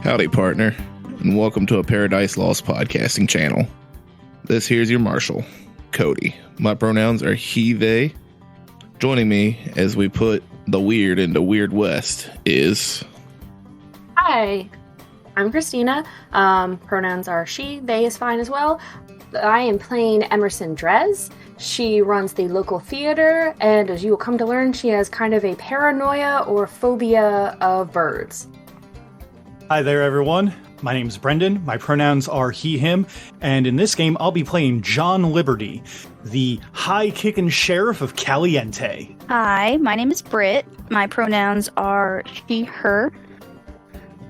Howdy, partner, and welcome to a Paradise Lost podcasting channel. This here's your marshal, Cody. My pronouns are he, they. Joining me as we put the weird into Weird West is... Hi, I'm Christina. Pronouns are she, they is fine as well. I am playing Emerson Drez. She runs the local theater, and as you will come to learn, she has kind of a paranoia or phobia of birds. Hi there, everyone. My name's Brendan. My pronouns are he, him, and in this game, I'll be playing John Liberty, the high-kicking sheriff of Caliente. Hi, my name is Britt. My pronouns are she, her.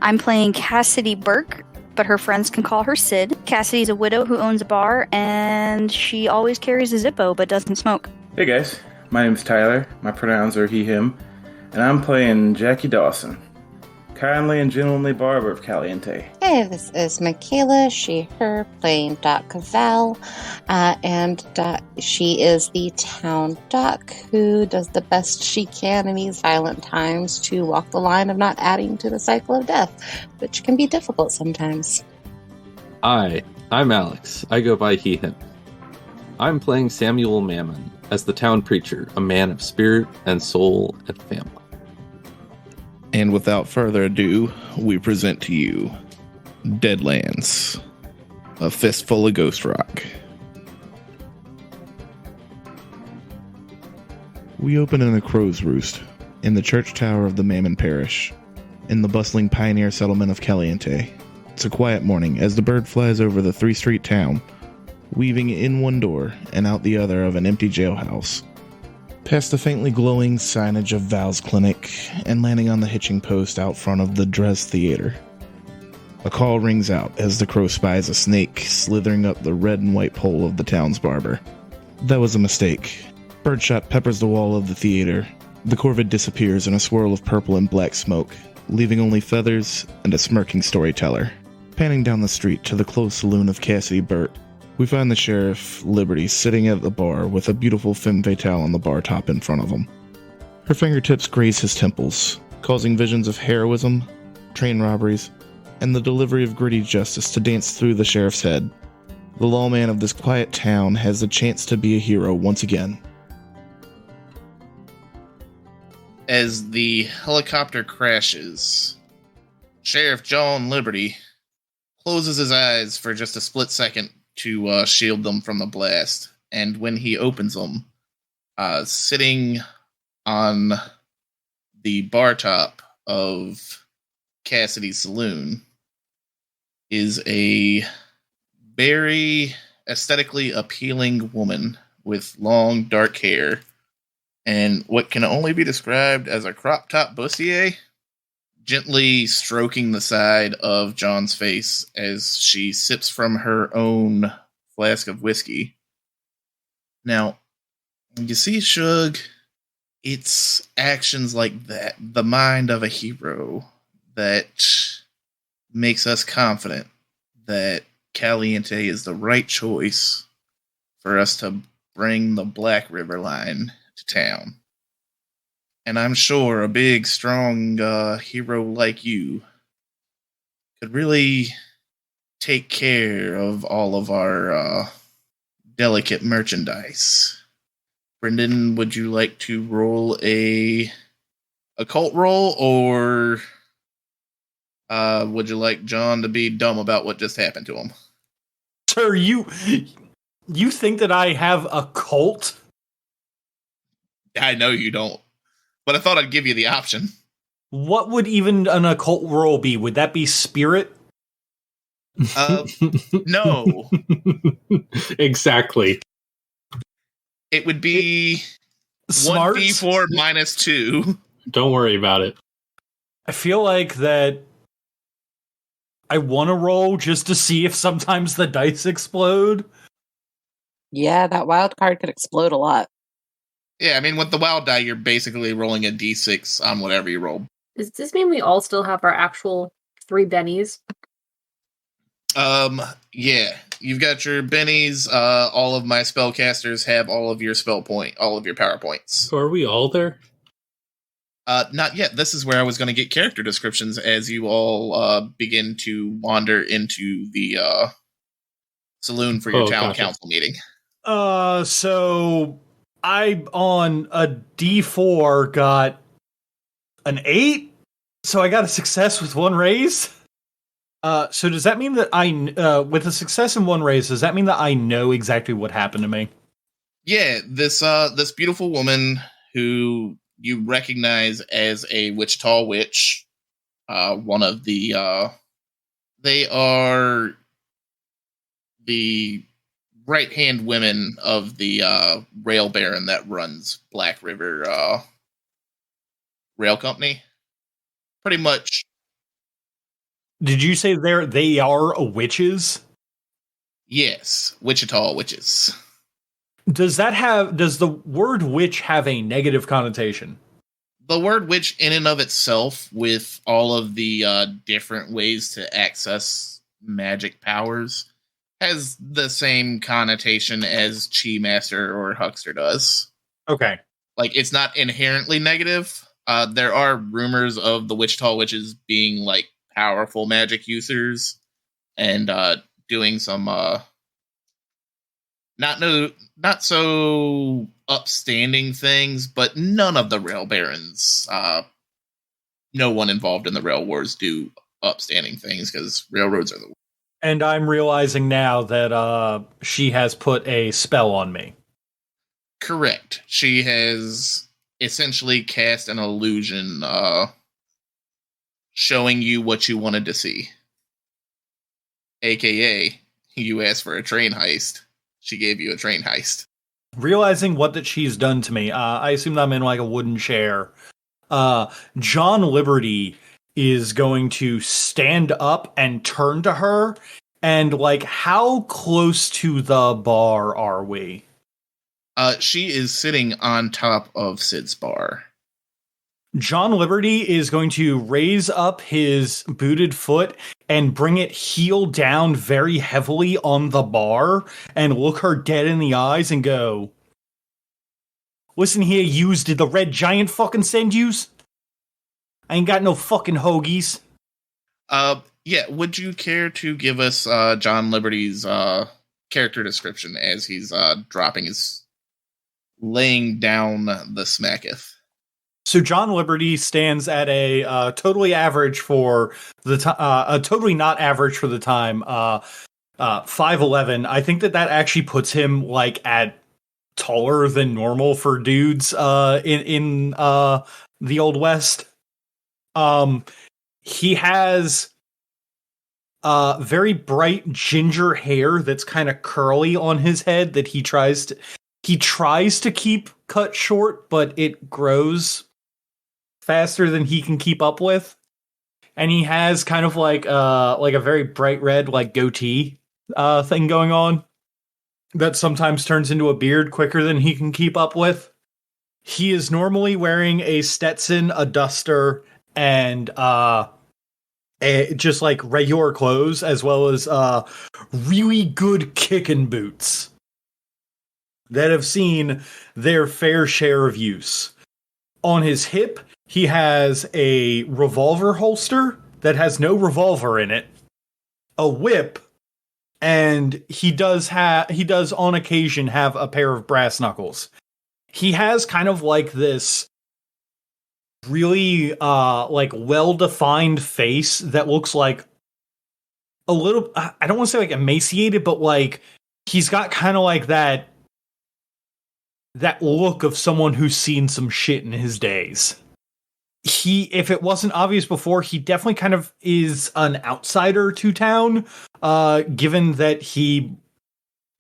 I'm playing Cassidy Burke, but her friends can call her Sid. Cassidy's a widow who owns a bar, and she always carries a Zippo but doesn't smoke. Hey guys, my name's Tyler. My pronouns are he, him, and I'm playing Jackie Dawson, kindly and gentlemanly barber of Caliente. Hey, this is Michaela, she, her, playing Doc Cavell, and she is the town doc who does the best she can in these violent times to walk the line of not adding to the cycle of death, which can be difficult sometimes. Hi, I'm Alex. I go by he, him. I'm playing Samuel Mammon as the town preacher, a man of spirit and soul and family. And without further ado, we present to you Deadlands, a fistful of ghost rock. We open in a crow's roost, in the church tower of the Mammon Parish, in the bustling pioneer settlement of Caliente. It's a quiet morning as the bird flies over the three-street town, weaving in one door and out the other of an empty jailhouse, past the faintly glowing signage of Val's clinic, and landing on the hitching post out front of the Drez Theater. A call rings out as the crow spies a snake slithering up the red and white pole of the town's barber. That was a mistake. Birdshot peppers the wall of the theater. The corvid disappears in a swirl of purple and black smoke, leaving only feathers and a smirking storyteller. Panning down the street to the closed saloon of Cassidy Burt, we find the Sheriff, Liberty, sitting at the bar with a beautiful femme fatale on the bar top in front of him. Her fingertips graze his temples, causing visions of heroism, train robberies, and the delivery of gritty justice to dance through the Sheriff's head. The lawman of this quiet town has the chance to be a hero once again. As the helicopter crashes, Sheriff John Liberty closes his eyes for just a split second to shield them from the blast. And when he opens them, sitting on the bar top of Cassidy's saloon is a very aesthetically appealing woman with long, dark hair and what can only be described as a crop top bustier, gently stroking the side of John's face as she sips from her own flask of whiskey. Now, you see, Shug, it's actions like that, the mind of a hero, that makes us confident that Caliente is the right choice for us to bring the Black River line to town. And I'm sure a big, strong hero like you could really take care of all of our delicate merchandise. Brendan, would you like to roll a occult roll, or would you like John to be dumb about what just happened to him? Sir, you think that I have a cult? I know you don't. But I thought I'd give you the option. What would even an occult roll be? Would that be spirit? No. Exactly. It would be Smart? 1d4 minus 2. Don't worry about it. I feel like that I want to roll just to see if sometimes the dice explode. Yeah, that wild card could explode a lot. Yeah, I mean, with the wild die, you're basically rolling a d6 on whatever you roll. Does this mean we all still have our actual 3 bennies? Yeah. You've got your bennies. All of my spellcasters have all of your all of your power points. So are we all there? Not yet. This is where I was going to get character descriptions as you all begin to wander into the saloon for your town council meeting. So I on a D4 got an 8, so I got a success with 1 raise. So does that mean that with a success and 1 raise, does that mean that I know exactly what happened to me? Yeah, this beautiful woman who you recognize as a Wichita witch, one of the they are the right-hand women of the rail baron that runs Black River Rail Company. Pretty much. Did you say they are witches? Yes, Wichita witches. Does the word witch have a negative connotation? The word witch in and of itself, with all of the different ways to access magic powers, has the same connotation as Chi Master or Huckster does. Okay. Like, it's not inherently negative. There are rumors of the Wichita witches being, like, powerful magic users and doing some not so upstanding things, but none of the rail barons, no one involved in the rail wars do upstanding things because railroads are the worst. And I'm realizing now that she has put a spell on me. Correct. She has essentially cast an illusion, showing you what you wanted to see. AKA, you asked for a train heist. She gave you a train heist. Realizing what that she's done to me, I assume that I'm in like a wooden chair. John Liberty is going to stand up and turn to her, and like, how close to the bar are we? She is sitting on top of Sid's bar. John Liberty is going to raise up his booted foot and bring it heel down very heavily on the bar and look her dead in the eyes and go, "Listen here, yous, did the Red Giant fucking send yous? I ain't got no fucking hoagies." Yeah, would you care to give us John Liberty's character description as he's laying down the smacketh? So John Liberty stands at a totally average for the totally not average for the time. 5'11". I think that actually puts him like at taller than normal for dudes in the Old West. He has very bright ginger hair that's kind of curly on his head that he tries to keep cut short, but it grows faster than he can keep up with. And he has kind of like a very bright red like goatee thing going on that sometimes turns into a beard quicker than he can keep up with. He is normally wearing a Stetson, a duster, and just like regular clothes, as well as really good kicking boots that have seen their fair share of use. On his hip, he has a revolver holster that has no revolver in it, a whip, and he does on occasion have a pair of brass knuckles. He has kind of like this really like well-defined face that looks like a little, I don't want to say like emaciated, but like he's got kind of like that look of someone who's seen some shit in his days. If it wasn't obvious before, he definitely kind of is an outsider to town, given that he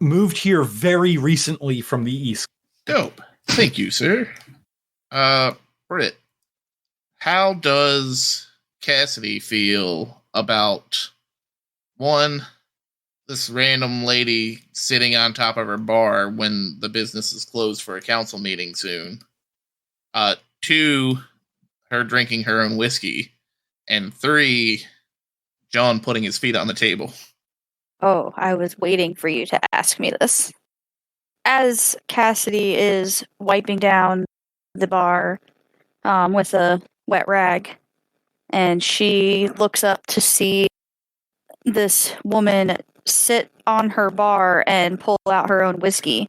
moved here very recently from the East. Dope. Thank you, sir. Britt, how does Cassidy feel about, one, this random lady sitting on top of her bar when the business is closed for a council meeting soon? Two, her drinking her own whiskey. And three, John putting his feet on the table. Oh, I was waiting for you to ask me this. As Cassidy is wiping down the bar, with a wet rag. And she looks up to see this woman sit on her bar and pull out her own whiskey.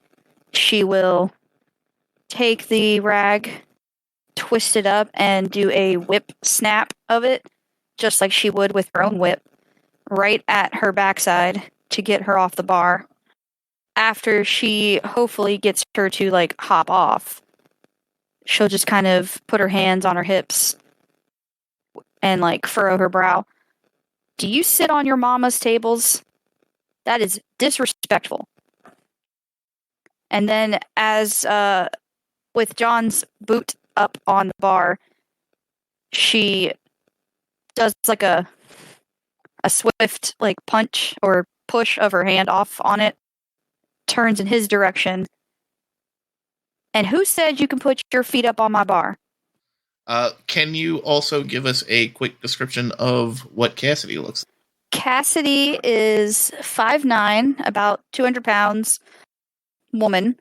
She will take the rag, twist it up, and do a whip snap of it, just like she would with her own whip, right at her backside to get her off the bar. After she hopefully gets her to, like, hop off, she'll just kind of put her hands on her hips and, like, furrow her brow. Do you sit on your mama's tables? That is disrespectful. And then as with John's boot up on the bar, she does like a swift like punch or push of her hand off on it, turns in his direction. And who said you can put your feet up on my bar? Can you also give us a quick description of what Cassidy looks like? Cassidy is 5'9", about 200 pounds, woman.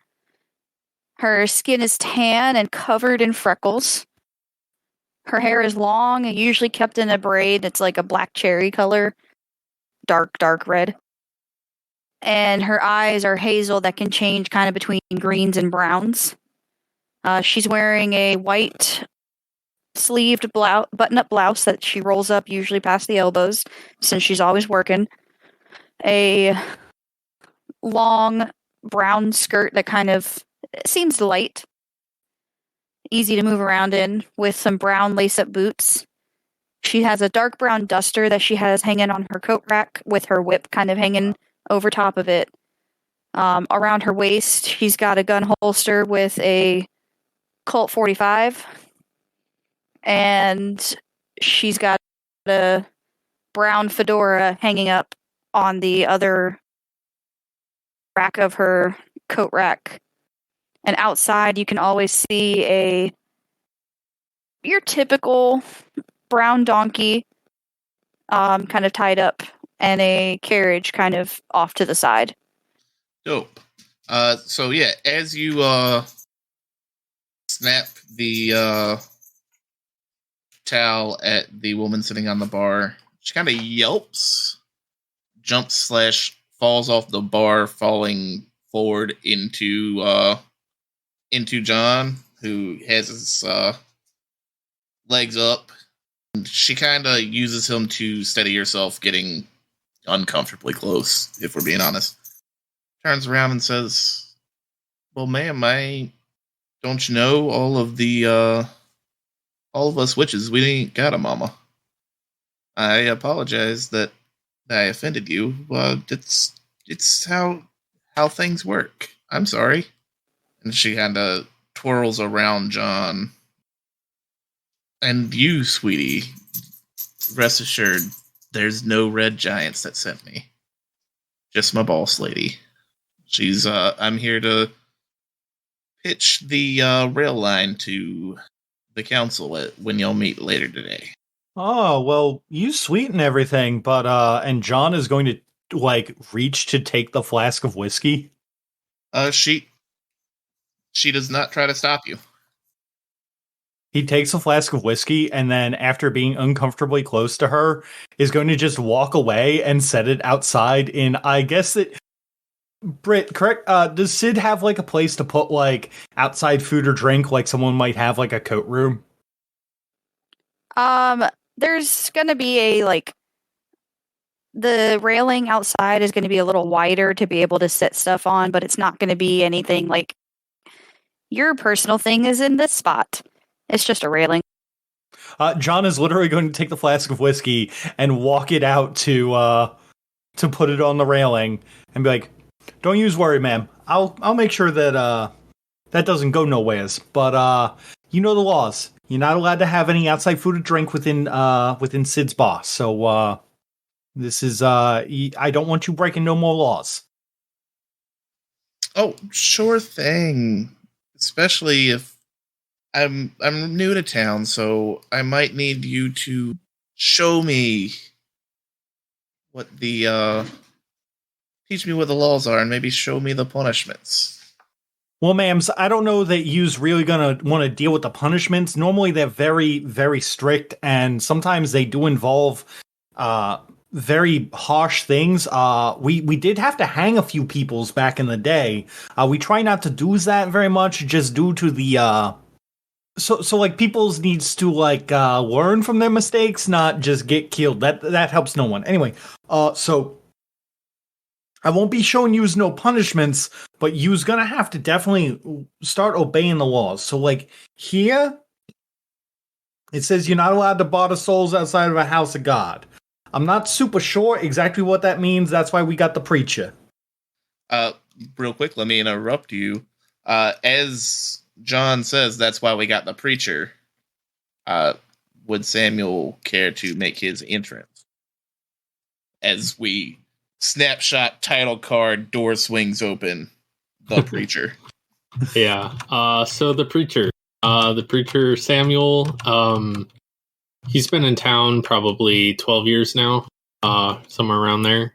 Her skin is tan and covered in freckles. Her hair is long and usually kept in a braid. It's like a black cherry color, dark red. And her eyes are hazel that can change kind of between greens and browns. She's wearing a white sleeved button-up blouse that she rolls up usually past the elbows, since she's always working. A long brown skirt that kind of seems light, easy to move around in, with some brown lace-up boots. She has a dark brown duster that she has hanging on her coat rack with her whip kind of hanging over top of it. Around her waist, she's got a gun holster with a Colt 45. And she's got a brown fedora hanging up on the other rack of her coat rack. And outside, you can always see your typical brown donkey, kind of tied up, and a carriage kind of off to the side. Dope. So yeah, as you snap the towel at the woman sitting on the bar, she kind of yelps, jumps / falls off the bar, falling forward into John, who has his legs up. And she kind of uses him to steady herself, getting uncomfortably close, if we're being honest. Turns around and says, "Well, ma'am, don't you know all of us witches, we ain't got a mama. I apologize that I offended you. It's how things work. I'm sorry." And she kind of twirls around John. "And you, sweetie, rest assured, there's no red giants that sent me. Just my boss lady. She's, I'm here to pitch the rail line to the council when y'all meet later today." Oh, well, you sweeten everything, but, and John is going to, like, reach to take the flask of whiskey? She does not try to stop you. He takes a flask of whiskey, and then, after being uncomfortably close to her, is going to just walk away and set it outside in, I guess that... Britt, correct? Does Sid have, like, a place to put, like, outside food or drink, like someone might have, like, a coat room? There's gonna be the railing outside is gonna be a little wider to be able to set stuff on, but it's not gonna be anything like your personal thing is in this spot. It's just a railing. John is literally going to take the flask of whiskey and walk it out to put it on the railing and be like, "Don't use worry, ma'am. I'll make sure that that doesn't go nowheres. But you know the laws. You're not allowed to have any outside food or drink within Sid's bar. So this is I don't want you breaking no more laws." "Oh, sure thing. Especially if I'm new to town, so I might need you to show me what the teach me what the laws are, and maybe show me the punishments." Well, ma'ams, I don't know that you's really gonna want to deal with the punishments. Normally, they're very, very strict, and sometimes they do involve very harsh things. We did have to hang a few peoples back in the day. We try not to do that very much, just due to the so like people's needs to like learn from their mistakes, not just get killed. That helps no one. Anyway, so I won't be showing yous no punishments, but yous gonna have to definitely start obeying the laws. So like here, it says you're not allowed to barter souls outside of a house of God. I'm not super sure exactly what that means. That's why we got the preacher. Real quick, let me interrupt you. As John says, that's why we got the preacher. Would Samuel care to make his entrance? As we snapshot title card, door swings open. The preacher. Yeah. So the preacher Samuel, he's been in town probably 12 years now, somewhere around there.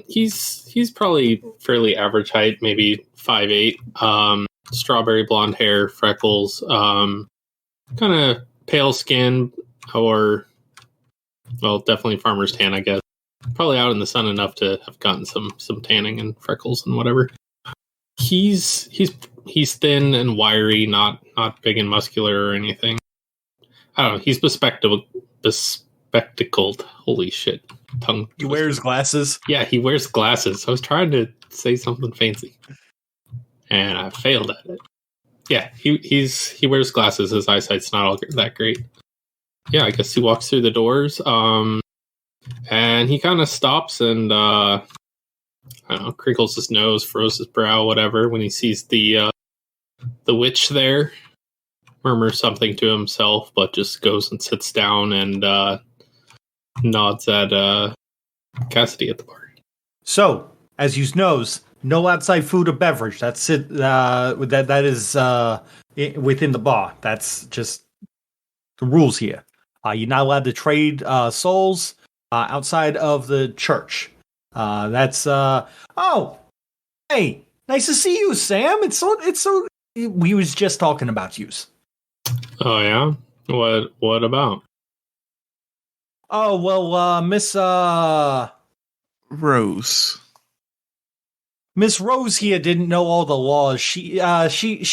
He's probably fairly average height, maybe 5'8", strawberry blonde hair, freckles, kind of pale skin, or, well, definitely farmer's tan, I guess. Probably out in the sun enough to have gotten some tanning and freckles and whatever. He's thin and wiry, not big and muscular or anything. I don't know. He's bespectacled. Holy shit. Tongue. He wears glasses. Yeah, he wears glasses. I was trying to say something fancy, and I failed at it. Yeah, he wears glasses. His eyesight's not all that great. Yeah, I guess he walks through the doors. And he kind of stops and I don't know, crinkles his nose, furrows his brow, whatever, when he sees the witch there. Murmurs something to himself, but just goes and sits down and nods at Cassidy at the bar. So, as you knows, no outside food or beverage. That's it. That is within the bar. That's just the rules here. You're not allowed to trade souls outside of the church. That's oh, hey, nice to see you, Sam. It's so. We was just talking about yous. Oh yeah, what about? Oh well, Miss Rose here didn't know all the laws. She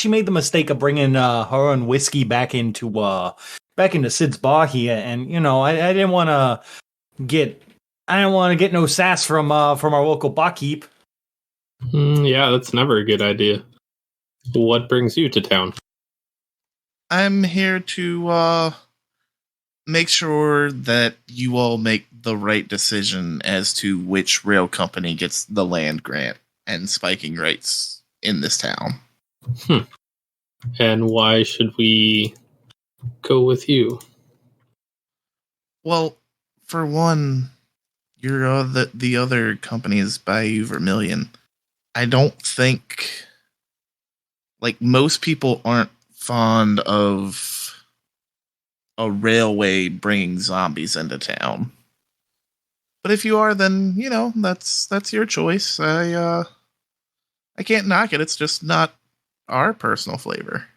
made the mistake of bringing her own whiskey back into Sid's bar here, and you know I didn't want to get no sass from our local barkeep. Yeah, that's never a good idea. What brings you to town? I'm here to make sure that you all make the right decision as to which rail company gets the land grant and spiking rights in this town. And why should we go with you? Well, for one, the other company is Bayou Vermilion. I don't think, like, most people aren't fond of a railway bringing zombies into town. But if you are, then, you know, that's your choice. I can't knock it. It's just not our personal flavor.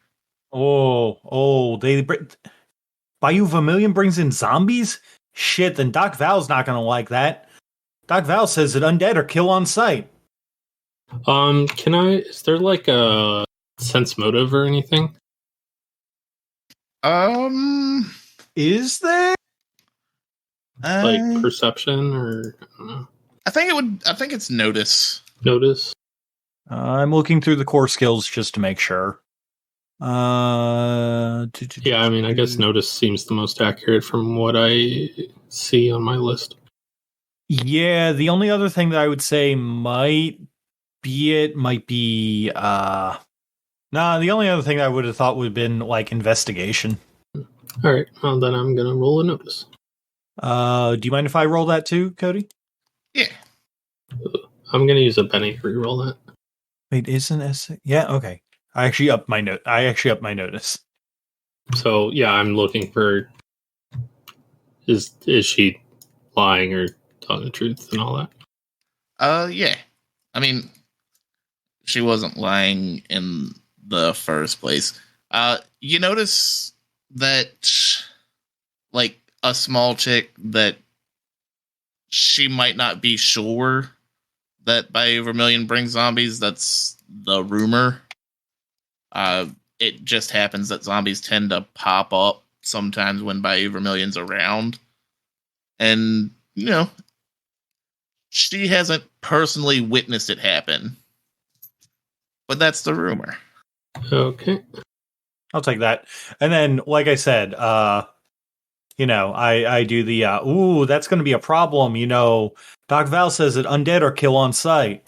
Bayou Vermilion brings in zombies? Shit, then Doc Val's not gonna like that. Doc Val says that undead are kill on sight. Is there like a sense motive or anything? Is there? Like perception or I don't know. I think it's notice. Notice? I'm looking through the core skills just to make sure. Yeah, I mean, I guess notice seems the most accurate from what I see on my list. Yeah, the only other thing that I would say might be the only other thing I would have thought would have been like investigation. All right, well then I'm gonna roll a notice. Do you mind if I roll that too, Cody? Yeah. I'm gonna use a penny to reroll that. Wait, isn't S? Yeah, okay. I actually upped my notice. So yeah, I'm looking for is she lying or telling the truth and all that? Yeah. I mean, she wasn't lying in the first place. You notice that, like, a small chick that she might not be sure that Biovermilion brings zombies. That's the rumor. It just happens that zombies tend to pop up sometimes when Biovermilion's around. And, she hasn't personally witnessed it happen. But that's the rumor. Okay. I'll take that. And then, like I said, I do the, that's going to be a problem. Doc Val says that undead are kill on sight.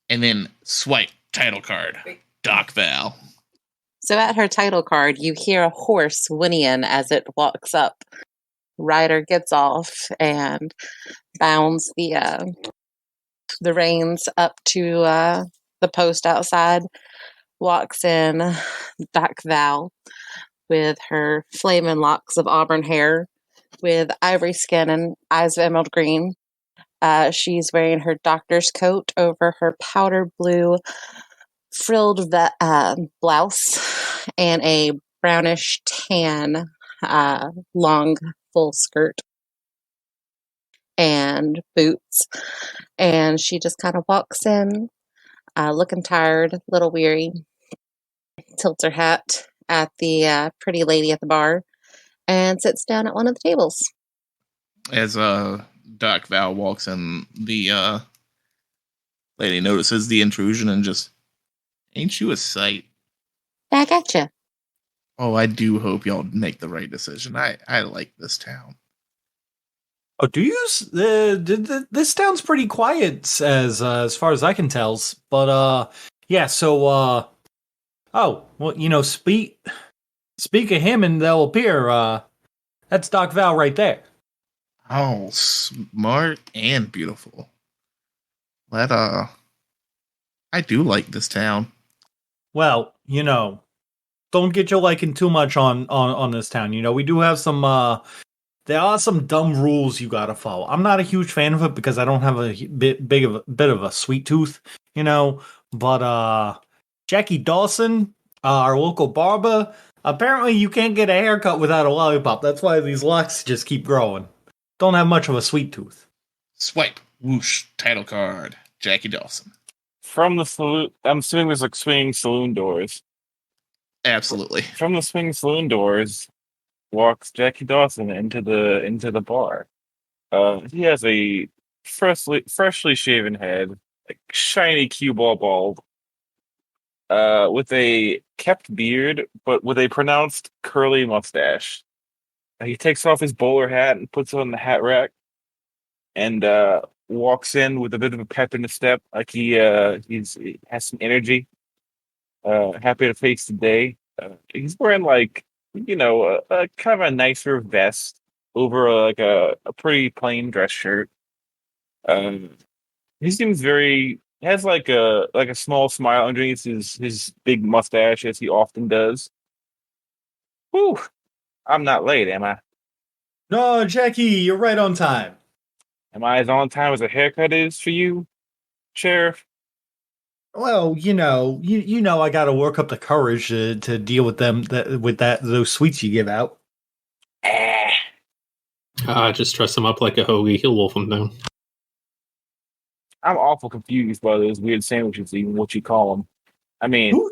And then swipe title card. Doc Val. So at her title card, you hear a horse whinnying as it walks up. Rider gets off and bounds the reins up to the post outside. Walks in Doc Val with her flaming locks of auburn hair, with ivory skin and eyes of emerald green. She's wearing her doctor's coat over her powder blue frilled blouse and a brownish tan long full skirt and boots. And she just kind of walks in, looking tired, a little weary, tilts her hat at the pretty lady at the bar, and sits down at one of the tables. As Doc Val walks in, the lady notices the intrusion and just, ain't you a sight? Back at you. Oh, I do hope y'all make the right decision. I like this town. Oh, do you? This town's pretty quiet as far as I can tell. But yeah. So speak of him and they'll appear. That's Doc Val right there. Oh, smart and beautiful. I do like this town. Well, don't get your liking too much on this town. We do have some. There are some dumb rules you gotta follow. I'm not a huge fan of it because I don't have a bit of a sweet tooth, But Jackie Dawson, our local barber, apparently you can't get a haircut without a lollipop. That's why these locks just keep growing. Don't have much of a sweet tooth. Swipe, whoosh, title card, Jackie Dawson. From the saloon, I'm assuming there's like swinging saloon doors. Absolutely. From the swinging saloon doors walks Jackie Dawson into the bar. He has a freshly shaven head, like shiny cue ball bald, with a kept beard, but with a pronounced curly mustache. He takes off his bowler hat and puts it on the hat rack, and walks in with a bit of a pep in his step, like he has some energy. Happy to face the day. He's wearing like a kind of a nicer vest over a pretty plain dress shirt. He seems has like a small smile underneath his big mustache, as he often does. Whew, I'm not late, am I? No, Jackie, you're right on time. Am I as on time as a haircut is for you, Sheriff? Well, I got to work up the courage to deal with those sweets you give out. Just dress him up like a hoagie. He'll wolf him down. I'm awful confused by those weird sandwiches, even what you call them. I mean, who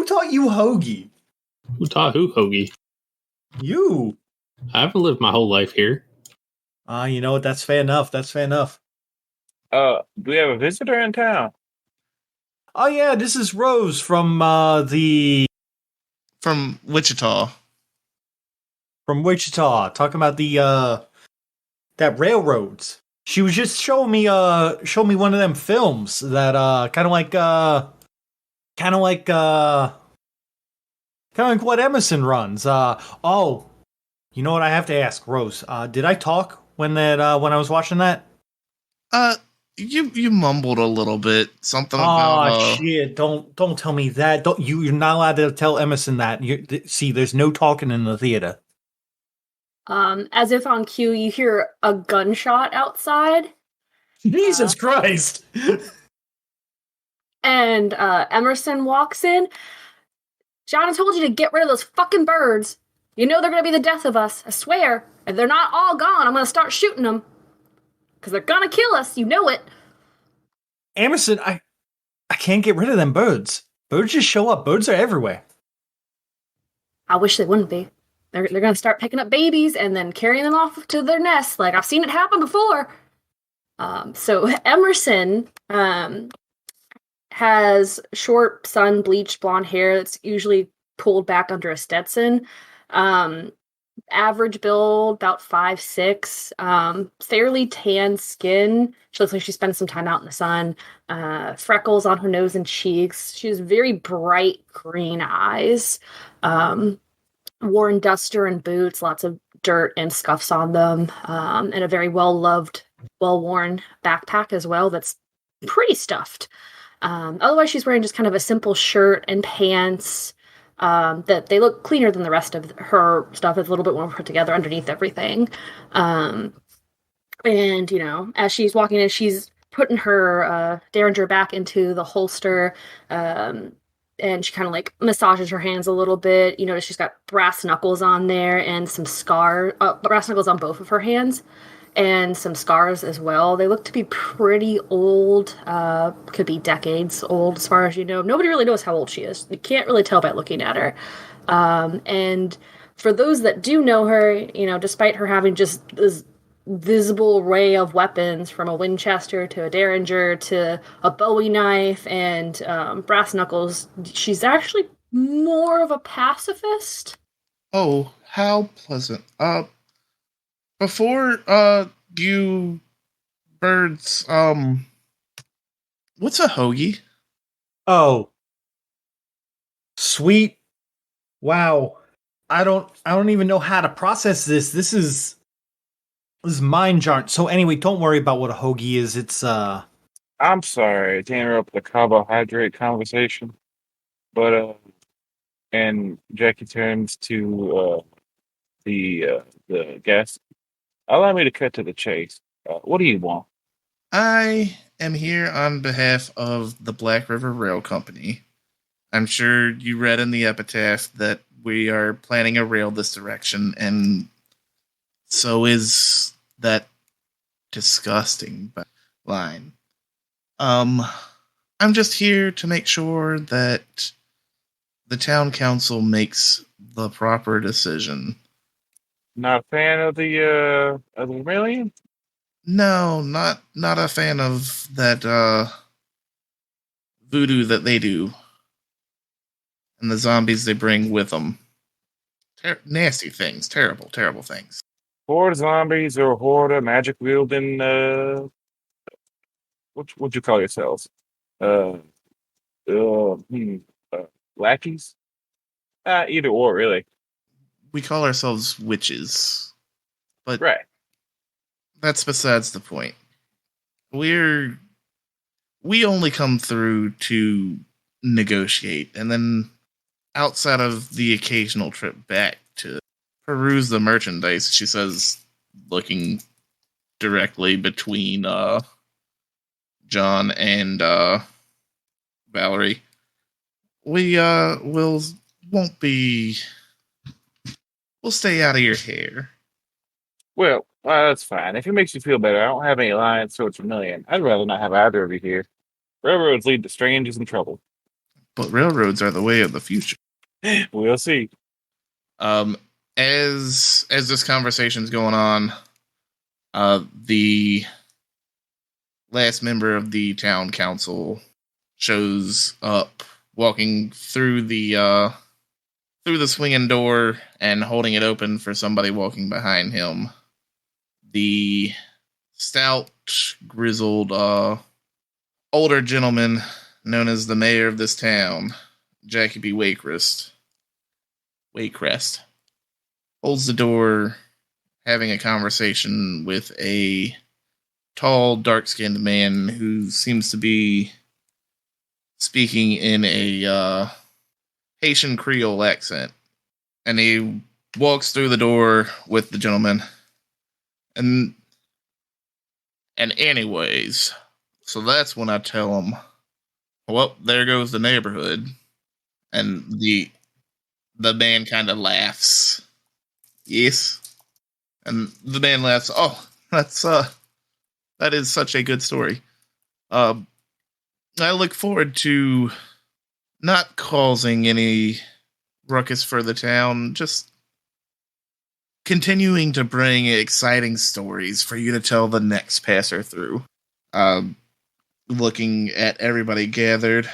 taught you hoagie? Who taught who hoagie? You. I haven't lived my whole life here. You know what? That's fair enough. do we have a visitor in town? Oh yeah, this is Rose from From Wichita. From Wichita, talking about the that railroads. She was just showing me one of them films that kind of like what Emerson runs. You know what I have to ask, Rose? Did I talk when I was watching that? You mumbled a little bit. Something about. Oh shit! Don't tell me that. You're not allowed to tell Emerson that. See, there's no talking in the theater. As if on cue, you hear a gunshot outside. Jesus Christ! And Emerson walks in. John, I told you to get rid of those fucking birds. You know they're going to be the death of us. I swear. If they're not all gone, I'm going to start shooting them. Because they're going to kill us. You know it. Emerson, I can't get rid of them birds. Birds just show up. Birds are everywhere. I wish they wouldn't be. They're going to start picking up babies and then carrying them off to their nests. Like, I've seen it happen before. So Emerson has short, sun-bleached blonde hair that's usually pulled back under a Stetson. Average build, about 5'6", fairly tan skin. She looks like she spent some time out in the sun. Freckles on her nose and cheeks. She has very bright green eyes. Worn duster and boots, lots of dirt and scuffs on them, and a very well-loved, well-worn backpack as well that's pretty stuffed. Otherwise, she's wearing just kind of a simple shirt and pants. That they look cleaner than the rest of her stuff. It's a little bit more put together underneath everything. And, you know, as she's walking in, she's putting her Derringer back into the holster. And she kind of like massages her hands a little bit. You notice she's got brass knuckles on there and some brass knuckles on both of her hands. And some scars as well. They look to be pretty old. Could be decades old as far as you know. Nobody really knows how old she is. You can't really tell by looking at her. And for those that do know her, you know, despite her having just this visible array of weapons from a Winchester to a Derringer to a Bowie knife and brass knuckles, she's actually more of a pacifist. Oh, how pleasant. Before you birds, what's a hoagie? Oh. Sweet. Wow. I don't even know how to process this. This is mind jarring. So anyway, don't worry about what a hoagie is. It's I'm sorry to interrupt the carbohydrate conversation, but and Jackie turns to the guest. Allow me to cut to the chase. What do you want? I am here on behalf of the Black River Rail Company. I'm sure you read in the epitaph that we are planning a rail this direction, and so is that disgusting line. I'm just here to make sure that the town council makes the proper decision. Not a fan of the alien? No, not a fan of that voodoo that they do. And the zombies they bring with them. Nasty things. Terrible, terrible things. Horde zombies or horde magic wielding what'd you call yourselves? Lackeys? Either or, really. We call ourselves witches. But right. That's besides the point. We only come through to negotiate, and then outside of the occasional trip back to peruse the merchandise, she says, looking directly between John and Valerie, we'll stay out of your hair. Well, that's fine. If it makes you feel better, I don't have any lions, so it's a million. I'd rather not have either of you here. Railroads lead to strangers and trouble. But railroads are the way of the future. We'll see. As this conversation's going on, the last member of the town council shows up, walking through the swinging door and holding it open for somebody walking behind him. The stout, grizzled, older gentleman known as the mayor of this town, Jackie B. Waycrest, holds the door, having a conversation with a tall, dark-skinned man who seems to be speaking in a Haitian Creole accent. And he walks through the door with the gentleman. And anyways, so that's when I tell him, Well, there goes the neighborhood. And the man kind of laughs. Yes. And the man laughs. Oh, that is such a good story. I look forward to not causing any ruckus for the town, just continuing to bring exciting stories for you to tell the next passer through. Looking at everybody gathered,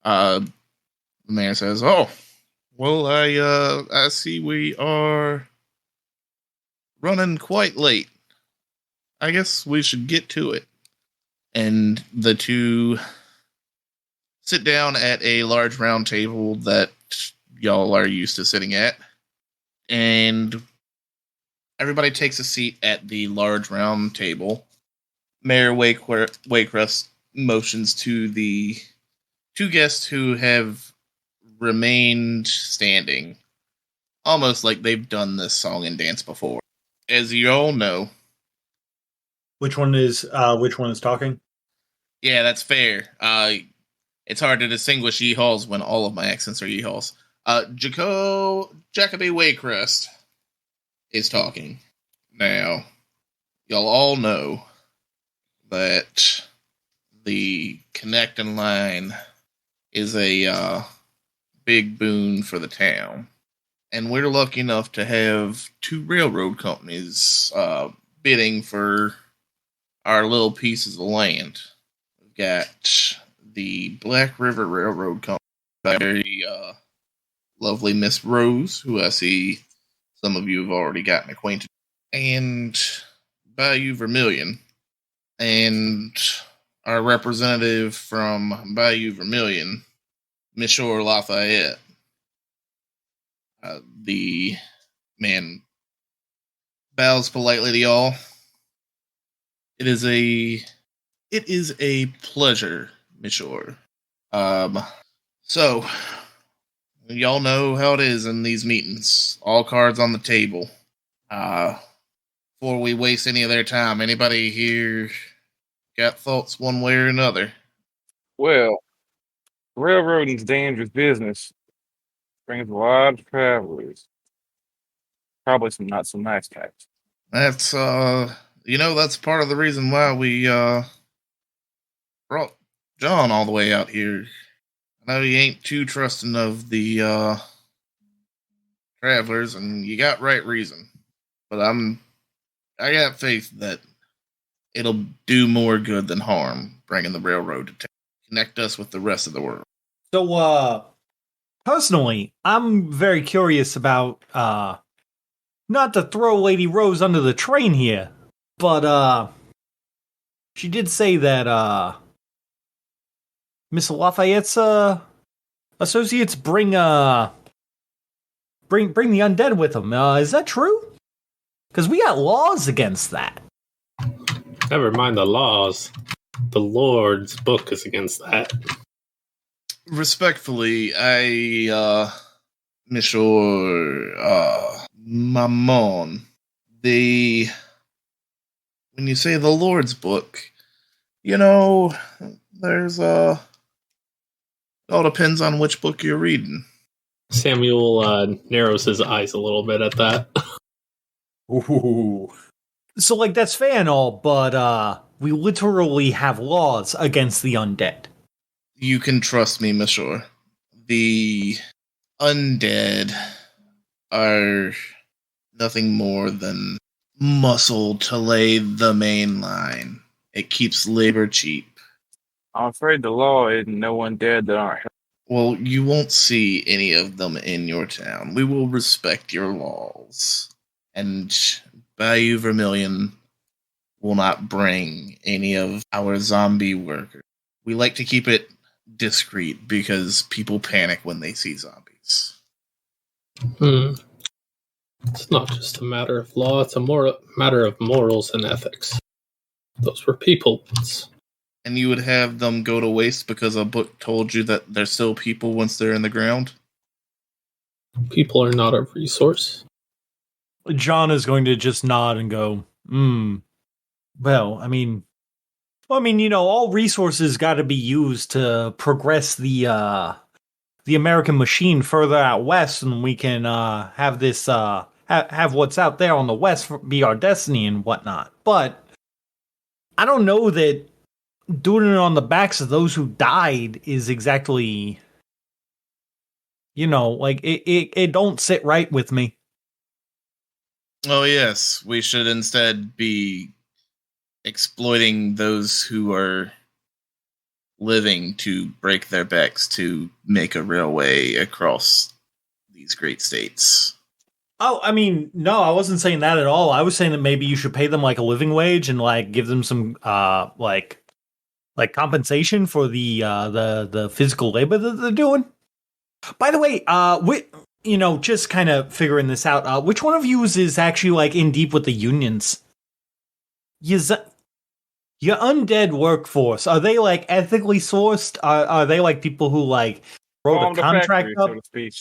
the mayor says, "Oh, well, I see we are running quite late. I guess we should get to it." And the two sit down at a large round table that y'all are used to sitting at. And everybody takes a seat at the large round table. Mayor Waycrest motions to the two guests who have remained standing, almost like they've done this song and dance before. As you all know, Which one is talking? yeah, that's fair. It's hard to distinguish yeehaws when all of my accents are yeehaws. Jacoby Waycrest is talking. Now, y'all all know that the connecting line is a big boon for the town. And we're lucky enough to have two railroad companies bidding for our little pieces of land. We've got the Black River Railroad Company, very lovely Miss Rose, who I see some of you have already gotten acquainted, and Bayou Vermilion, and our representative from Bayou Vermilion, Monsieur Lafayette. The man bows politely to y'all. It is a pleasure, Monsieur. So y'all know how it is in these meetings. All cards on the table. Before we waste any of their time, anybody here got thoughts one way or another? Well, railroading's dangerous business. Brings a lot of travelers. Probably some not so nice types. That's that's part of the reason why we brought John all the way out here. I know he ain't too trusting of the travelers, and you got right reason. But I got faith that it'll do more good than harm, bringing the railroad to town. Connect us with the rest of the world. So, personally, I'm very curious about, not to throw Lady Rose under the train here, but, she did say that, Miss Lafayette's, associates bring the undead with them. Is that true? Because we got laws against that. Never mind the laws. The Lord's book is against that. Respectfully, Monsieur, Mammon, when you say the Lord's book, there's, it all depends on which book you're reading. Samuel narrows his eyes a little bit at that. Ooh. So, like, that's fair and all, but, we literally have laws against the undead. You can trust me, Monsieur. The undead are nothing more than muscle to lay the main line. It keeps labor cheap. I'm afraid the law isn't no undead that aren't. Well, you won't see any of them in your town. We will respect your laws. And Bayou Vermilion will not bring any of our zombie workers. We like to keep it discreet because people panic when they see zombies. It's not just a matter of law, it's a matter of morals and ethics. Those were people once. And you would have them go to waste because a book told you that they're still people once they're in the ground? People are not a resource. John is going to just nod and go, well, I mean, Well, I mean, all resources got to be used to progress the American machine further out west, and we can have this have what's out there on the west be our destiny and whatnot. But I don't know that doing it on the backs of those who died is exactly, like it don't sit right with me. Oh yes, we should instead be exploiting those who are living to break their backs to make a railway across these great states. Oh, I mean, no, I wasn't saying that at all. I was saying that maybe you should pay them like a living wage and like give them some like compensation for the physical labor that they're doing. By the way, just kind of figuring this out. Which one of you is actually like in deep with the unions? Your undead workforce, are they like ethically sourced? Are they like people who like wrote a contract up? So to speak.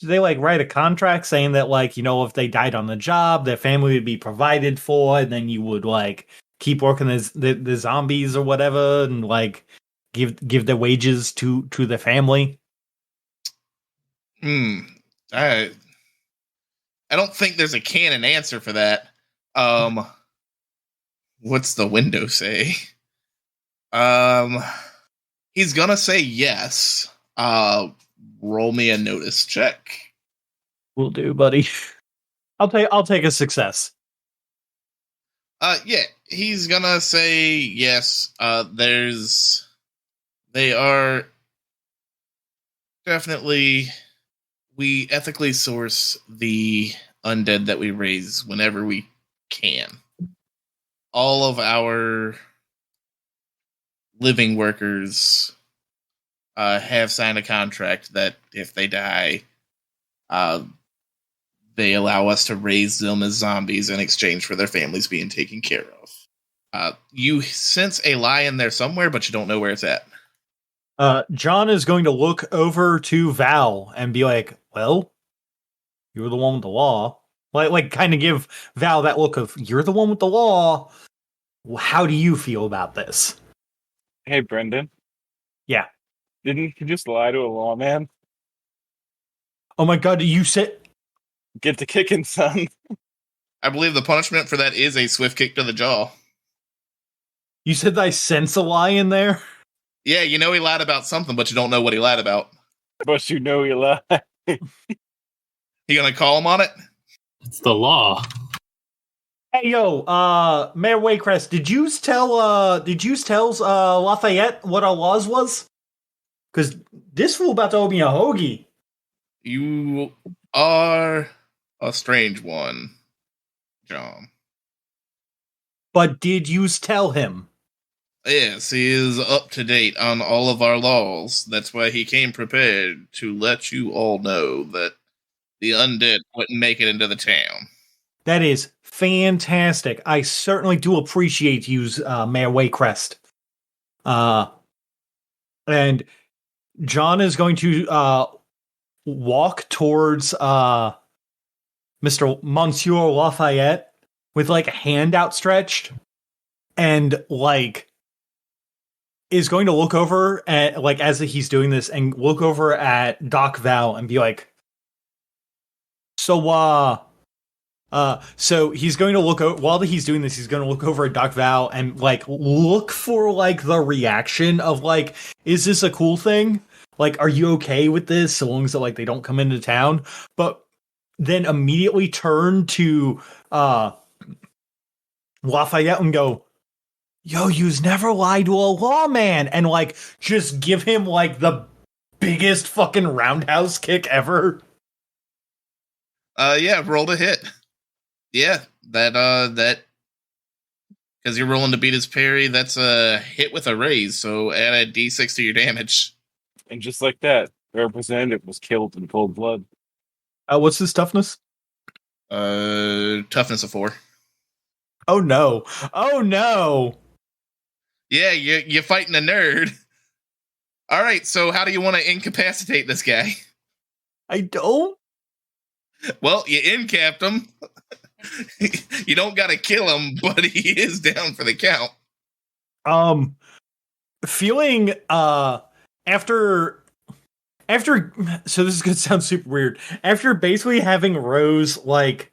Do they like write a contract saying that like, if they died on the job, their family would be provided for, and then you would like keep working the zombies or whatever, and like give their wages to their family? I don't think there's a canon answer for that. What's the window say? He's gonna say yes. Roll me a notice check. Will do, buddy. I'll take a success. Yeah, he's gonna say yes. They are definitely, we ethically source the undead that we raise whenever we can. All of our living workers have signed a contract that if they die, they allow us to raise them as zombies in exchange for their families being taken care of. You sense a lion there somewhere, but you don't know where it's at. John is going to look over to Val and be like, well, you're the one with the law. Like kind of give Val that look of, you're the one with the law. How do you feel about this? Hey, Brendan. Yeah. Didn't you just lie to a lawman? Oh my god, you said... Get to kicking, son. I believe the punishment for that is a swift kick to the jaw. You said I sense a lie in there? Yeah, you know he lied about something, but you don't know what he lied about. But you know you lie. You gonna call him on it? It's the law. Hey, yo, Mayor Waycrest, did you tell Lafayette what our laws was? Because this fool about to owe me a hoagie. You are a strange one, John. But did you tell him? Yes, he is up to date on all of our laws. That's why he came prepared to let you all know that the undead wouldn't make it into the town. That is fantastic. I certainly do appreciate you, Mayor Waycrest. And John is going to walk towards Monsieur Lafayette with like a hand outstretched, and like is going to look over at, like, as he's doing this, and look over at Doc Val and be like, so he's going to look while he's doing this, he's going to look over at Doc Val and like look for like the reaction of like, is this a cool thing? Like, are you okay with this so long as like they don't come into town? But then immediately turn to Lafayette and go, yo, you's never lied to a lawman, and like just give him like the biggest fucking roundhouse kick ever. Yeah, rolled a hit. Yeah, that because you're rolling to beat his parry, that's a hit with a raise, so add a d6 to your damage. And just like that, the representative was killed in cold blood. What's his toughness? Toughness of 4. Oh no. Oh no. Yeah, you're fighting a nerd. Alright, so how do you want to incapacitate this guy? I don't. Well, you incapped him. You don't gotta kill him, but he is down for the count. Feeling after so this is gonna sound super weird. After basically having Rose like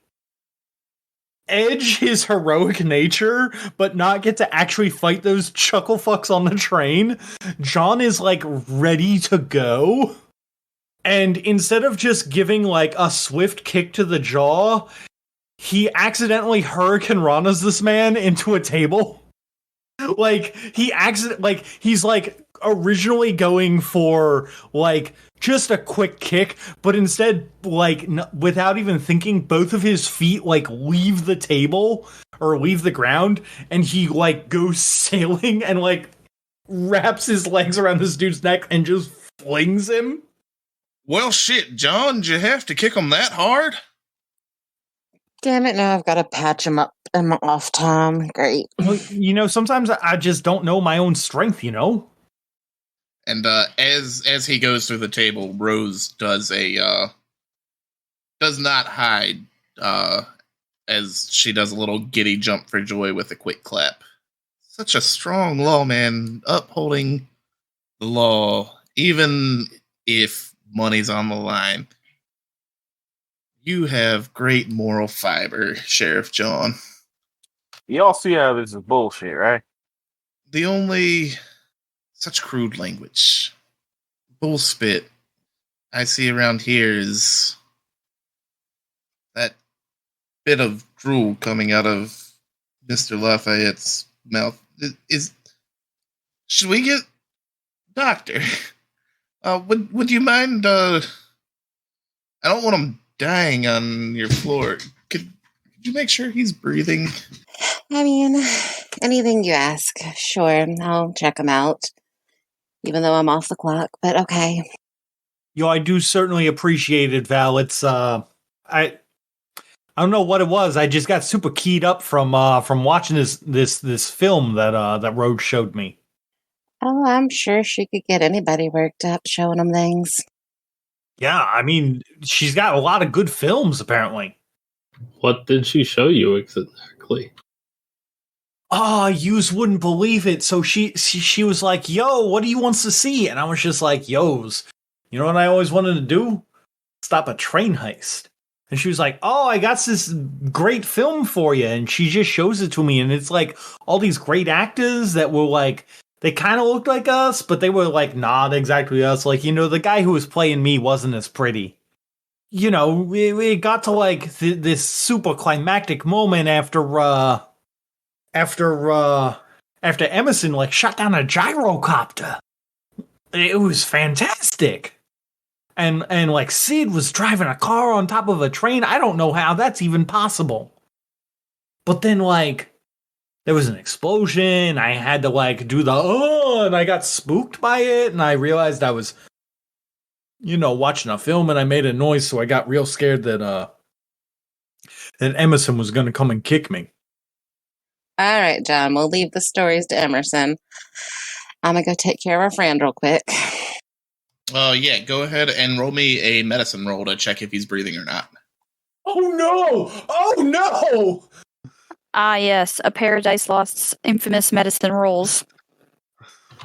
edge his heroic nature, but not get to actually fight those chuckle fucks on the train, John is like ready to go. And instead of just giving like a swift kick to the jaw, he accidentally Hurricanranas this man into a table. Like he's like originally going for like just a quick kick, but instead like without even thinking, both of his feet like leave the table or leave the ground, and he like goes sailing and like wraps his legs around this dude's neck and just flings him. Well, shit, John, did you have to kick him that hard? Damn it, now I've got to patch him up in my off time. Great. Well, you know, sometimes I just don't know my own strength, you know? And as he goes through the table, Rose does not hide as she does a little giddy jump for joy with a quick clap. Such a strong lawman upholding the law, even if money's on the line. You have great moral fiber, Sheriff John. Y'all see how this is bullshit, right? The only such crude language, bullspit I see around here is that bit of drool coming out of Mr. Lafayette's mouth. Should we get doctor? Would you mind? I don't want him dying on your floor. Could you make sure he's breathing? I mean, anything you ask. Sure, I'll check him out. Even though I'm off the clock, but okay. Yo, I do certainly appreciate it, Val. It's I don't know what it was. I just got super keyed up from watching this film that Rhodes showed me. Oh, I'm sure she could get anybody worked up showing them things. Yeah, I mean, she's got a lot of good films, apparently. What did she show you exactly? Oh, yous wouldn't believe it. So she was like, yo, what do you want to see? And I was just like, yo's, you know what I always wanted to do? Stop a train heist. And she was like, oh, I got this great film for you. And she just shows it to me. And it's like all these great actors that were like, they kind of looked like us, but they were like not exactly us. Like, you know, the guy who was playing me wasn't as pretty. You know, we got to like this super climactic moment after Emerson like shot down a gyrocopter. It was fantastic. And like Sid was driving a car on top of a train. I don't know how that's even possible. But then like there was an explosion. I had to like do and I got spooked by it, and I realized I was, you know, watching a film, and I made a noise, so I got real scared that Emerson was gonna come and kick me. All right, John, we'll leave the stories to Emerson. I'm gonna go take care of our friend real quick. Yeah, go ahead and roll me a medicine roll to check if he's breathing or not. Oh no! Oh no! Ah, yes, apairofdicelost's infamous medicine rolls.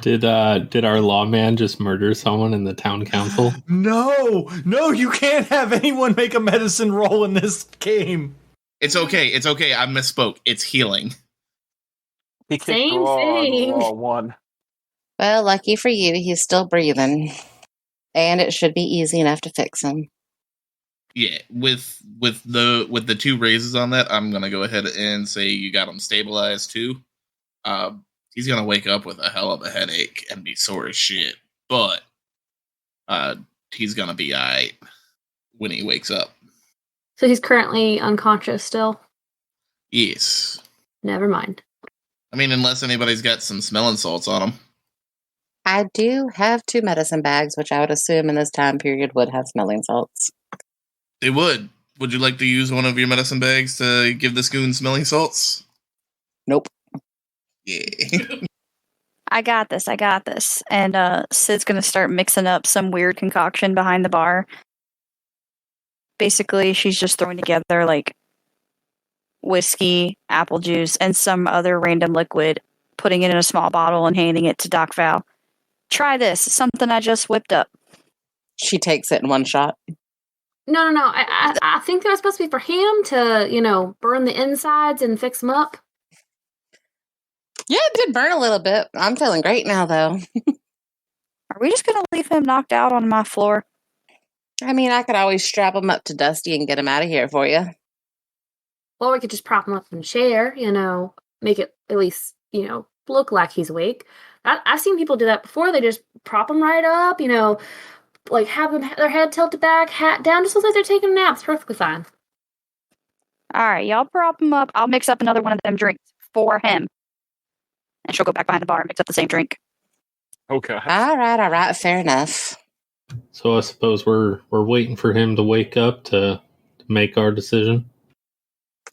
Did our lawman just murder someone in the town council? No, you can't have anyone make a medicine roll in this game. It's okay. I misspoke. It's healing. He kicked Same the thing. raw one. Well, lucky for you, he's still breathing. And it should be easy enough to fix him. Yeah, with the two raises on that, I'm gonna go ahead and say you got him stabilized too. He's gonna wake up with a hell of a headache and be sore as shit, but he's gonna be alright when he wakes up. So he's currently unconscious still? Yes. Never mind. I mean, unless anybody's got some smelling salts on him. I do have 2 medicine bags, which I would assume in this time period would have smelling salts. They would. Would you like to use one of your medicine bags to give this goon smelling salts? Nope. Yeah. I got this. And Sid's gonna start mixing up some weird concoction behind the bar. Basically, she's just throwing together like whiskey, apple juice, and some other random liquid putting it in a small bottle and handing it to Doc Val. Try this. Something I just whipped up. She takes it in one shot. No. I think that was supposed to be for him to, burn the insides and fix them up. Yeah, it did burn a little bit. I'm feeling great now, though. Are we just going to leave him knocked out on my floor? I mean, I could always strap him up to Dusty and get him out of here for you. Or we could just prop him up in a chair, make it at least, look like he's awake. I've seen people do that before. They just prop him right up, like have them their head tilted back, hat down, just looks like they're taking a nap. It's perfectly fine. All right, y'all prop him up. I'll mix up another one of them drinks for him. And she'll go back behind the bar and mix up the same drink. Okay. All right. Fair enough. So I suppose we're waiting for him to wake up to make our decision.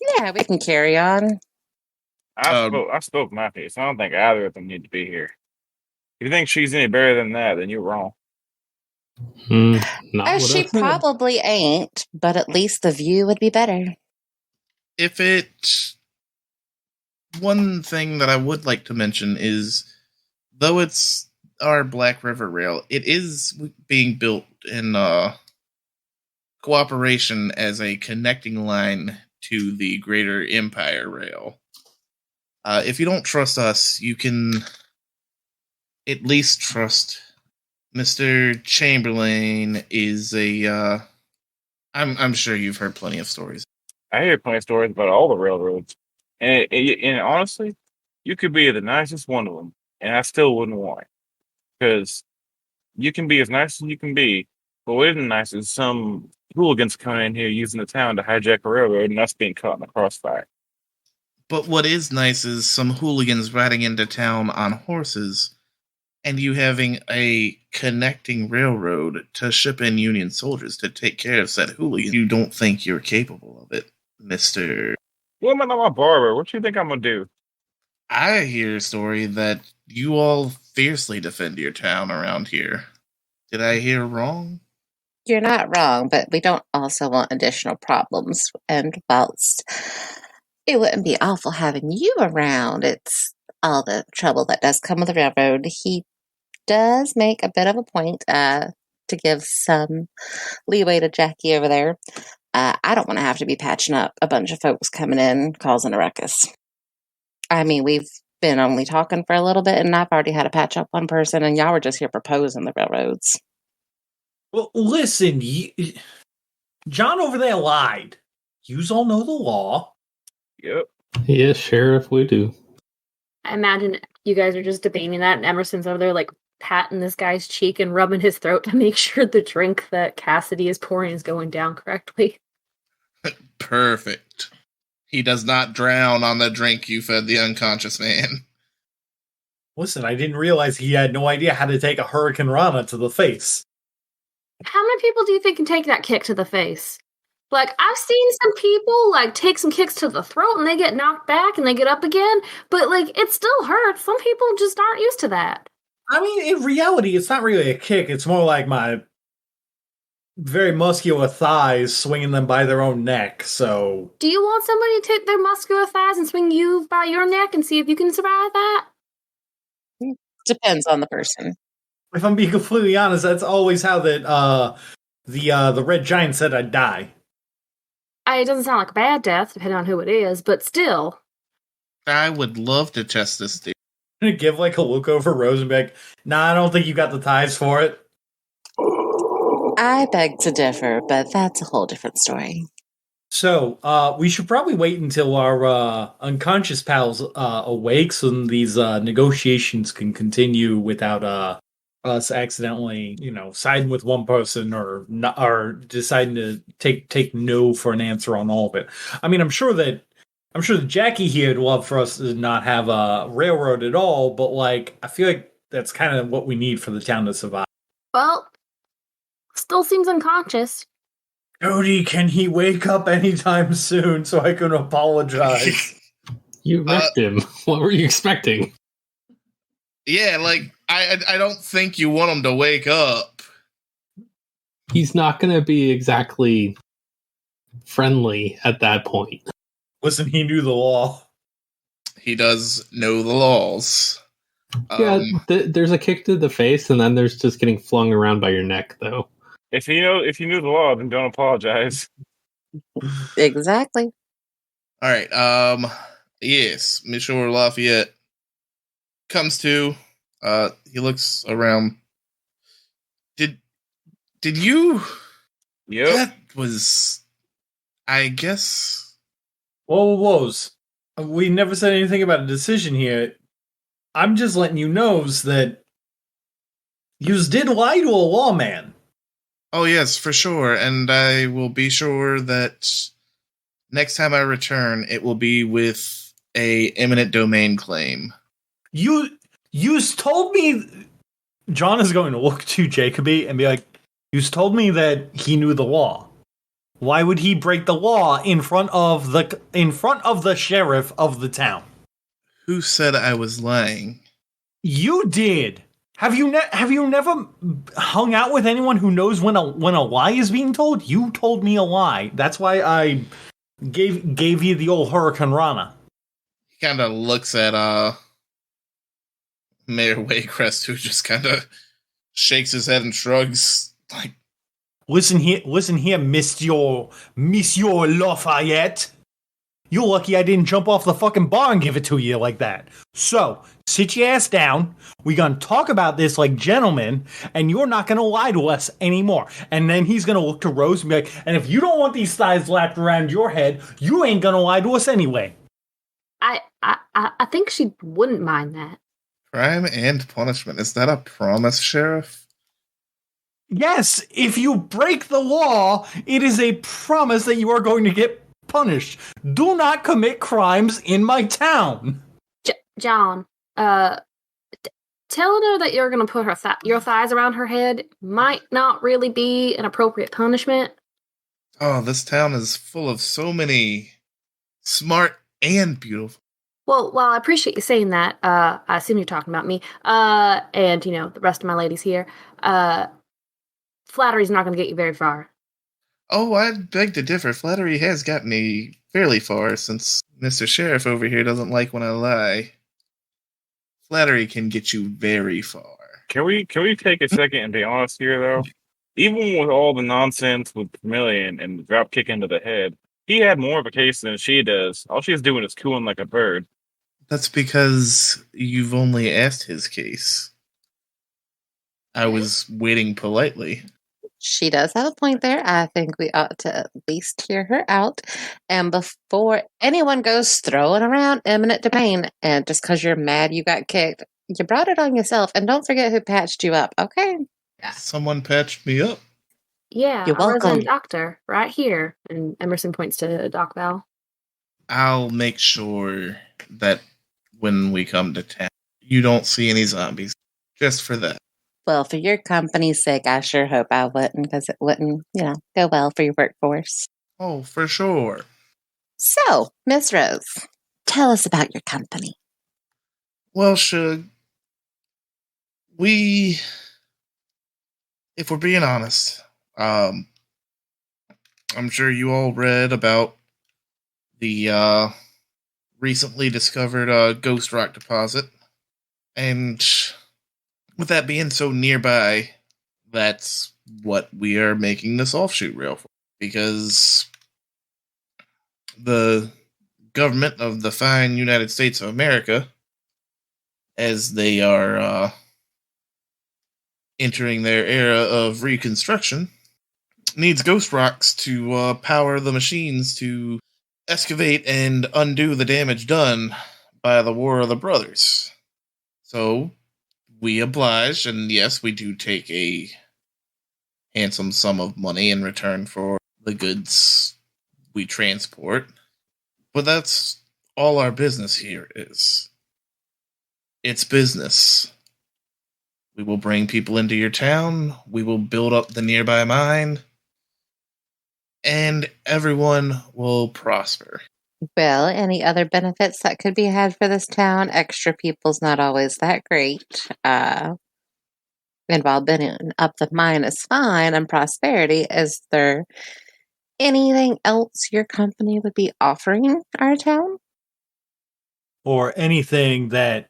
Yeah, we can carry on. I spoke my piece. I don't think either of them need to be here. If you think she's any better than that, then you're wrong. She probably ain't, but at least the view would be better. One thing that I would like to mention is, though it's our Black River Rail, it is being built in cooperation as a connecting line to the Greater Empire Rail. If you don't trust us, you can at least trust Mr. Chamberlain is a... I'm sure you've heard plenty of stories. I hear plenty of stories about all the railroads. And honestly, you could be the nicest one of them, and I still wouldn't want it. Because you can be as nice as you can be, but what isn't nice is some hooligans coming in here using the town to hijack a railroad and us being caught in the crossfire. But what is nice is some hooligans riding into town on horses, and you having a connecting railroad to ship in Union soldiers to take care of said hooligans. You don't think you're capable of it, Mr. Woman, I'm a barber. What you think I'm going to do? I hear a story that you all fiercely defend your town around here. Did I hear wrong? You're not wrong, but we don't also want additional problems. And whilst it wouldn't be awful having you around, it's all the trouble that does come with the railroad. He does make a bit of a point to give some leeway to Jackie over there. I don't want to have to be patching up a bunch of folks coming in, causing a ruckus. I mean, we've been only talking for a little bit, and I've already had to patch up one person, and y'all were just here proposing the railroads. Well, listen, John over there lied. Yous all know the law. Yep. Yes, Sheriff, we do. I imagine you guys are just debating that, and Emerson's over there, like, patting this guy's cheek and rubbing his throat to make sure the drink that Cassidy is pouring is going down correctly. Perfect. He does not drown on the drink you fed the unconscious man. Listen, I didn't realize he had no idea how to take a Hurricanrana to the face. How many people do you think can take that kick to the face? Like, I've seen some people, like, take some kicks to the throat and they get knocked back and they get up again, but, like, it still hurts. Some people just aren't used to that. I mean, in reality, it's not really a kick. It's more like my very muscular thighs swinging them by their own neck, so... Do you want somebody to take their muscular thighs and swing you by your neck and see if you can survive that? Depends on the person. If I'm being completely honest, that's always how the Red Giant said I'd die. It doesn't sound like a bad death, depending on who it is, but still. I would love to test this theory. Give, like, a look over Rosenbeck. Nah, I don't think you got the ties for it. I beg to differ, but that's a whole different story. So, we should probably wait until our unconscious pals awake so these negotiations can continue without us accidentally, siding with one person or deciding to take no for an answer on all of it. I mean, I'm sure that Jackie here would love for us to not have a railroad at all, but, like, I feel like that's kind of what we need for the town to survive. Well, still seems unconscious. Cody, can he wake up anytime soon so I can apologize? You wrecked him. What were you expecting? Yeah, like, I don't think you want him to wake up. He's not going to be exactly friendly at that point. Listen, he knew the law. He does know the laws. Yeah, there's a kick to the face, and then there's just getting flung around by your neck, though. If you knew the law, then don't apologize. Exactly. All right. Yes, Monsieur Lafayette comes to. He looks around. Did you? Yep. That was, I guess. Whoa. We never said anything about a decision here. I'm just letting you know that yous did lie to a lawman. Oh yes, for sure, and I will be sure that next time I return, it will be with a eminent domain claim. You told me. John is going to look to Jacoby and be like, "You told me that he knew the law. Why would he break the law in front of the sheriff of the town?" Who said I was lying? You did. Have you never hung out with anyone who knows when a lie is being told? You told me a lie. That's why I gave you the old Hurricanrana. He kind of looks at Mayor Waycrest, who just kind of shakes his head and shrugs. Like, listen here, Monsieur Lafayette. You're lucky I didn't jump off the fucking bar and give it to you like that. So, sit your ass down. We're gonna talk about this like gentlemen, and you're not gonna lie to us anymore. And then he's gonna look to Rose and be like, and if you don't want these thighs wrapped around your head, you ain't gonna lie to us anyway. I think she wouldn't mind that. crime and punishment. Is that a promise, Sheriff? Yes, if you break the law, it is a promise that you are going to get punished. Do not commit crimes in my town. John, telling her that you're going to put your thighs around her head might not really be an appropriate punishment. Oh, this town is full of so many smart and beautiful. Well, I appreciate you saying that. I assume you're talking about me. And, the rest of my ladies here. Flattery's not going to get you very far. Oh, I beg to differ. Flattery has gotten me fairly far, since Mr. Sheriff over here doesn't like when I lie. Flattery can get you very far. Can we take a second and be honest here, though? Even with all the nonsense with Vermilion and the drop kick into the head, he had more of a case than she does. All she's doing is cooing like a bird. That's because you've only asked his case. I was waiting politely. She does have a point there. I think we ought to at least hear her out. And before anyone goes throwing around eminent domain, and just because you're mad you got kicked, you brought it on yourself. And don't forget who patched you up, okay? Someone patched me up. Yeah, You're our welcome. resident doctor, right here. And Emerson points to Doc Val. I'll make sure that when we come to town, you don't see any zombies. Just for that. Well, for your company's sake, I sure hope I wouldn't, because it wouldn't, go well for your workforce. Oh, for sure. So, Miss Rose, tell us about your company. Well, Shug, if we're being honest, I'm sure you all read about the recently discovered ghost rock deposit. And with that being so nearby, that's what we are making this offshoot rail for. Because the government of the fine United States of America, as they are entering their era of reconstruction, needs ghost rocks to power the machines to excavate and undo the damage done by the War of the Brothers. So we oblige, and yes, we do take a handsome sum of money in return for the goods we transport. But that's all our business here is. It's business. We will bring people into your town, we will build up the nearby mine, and everyone will prosper. Well, any other benefits that could be had for this town? Extra people's not always that great. And while building up the mine is fine and prosperity, is there anything else your company would be offering our town? or anything that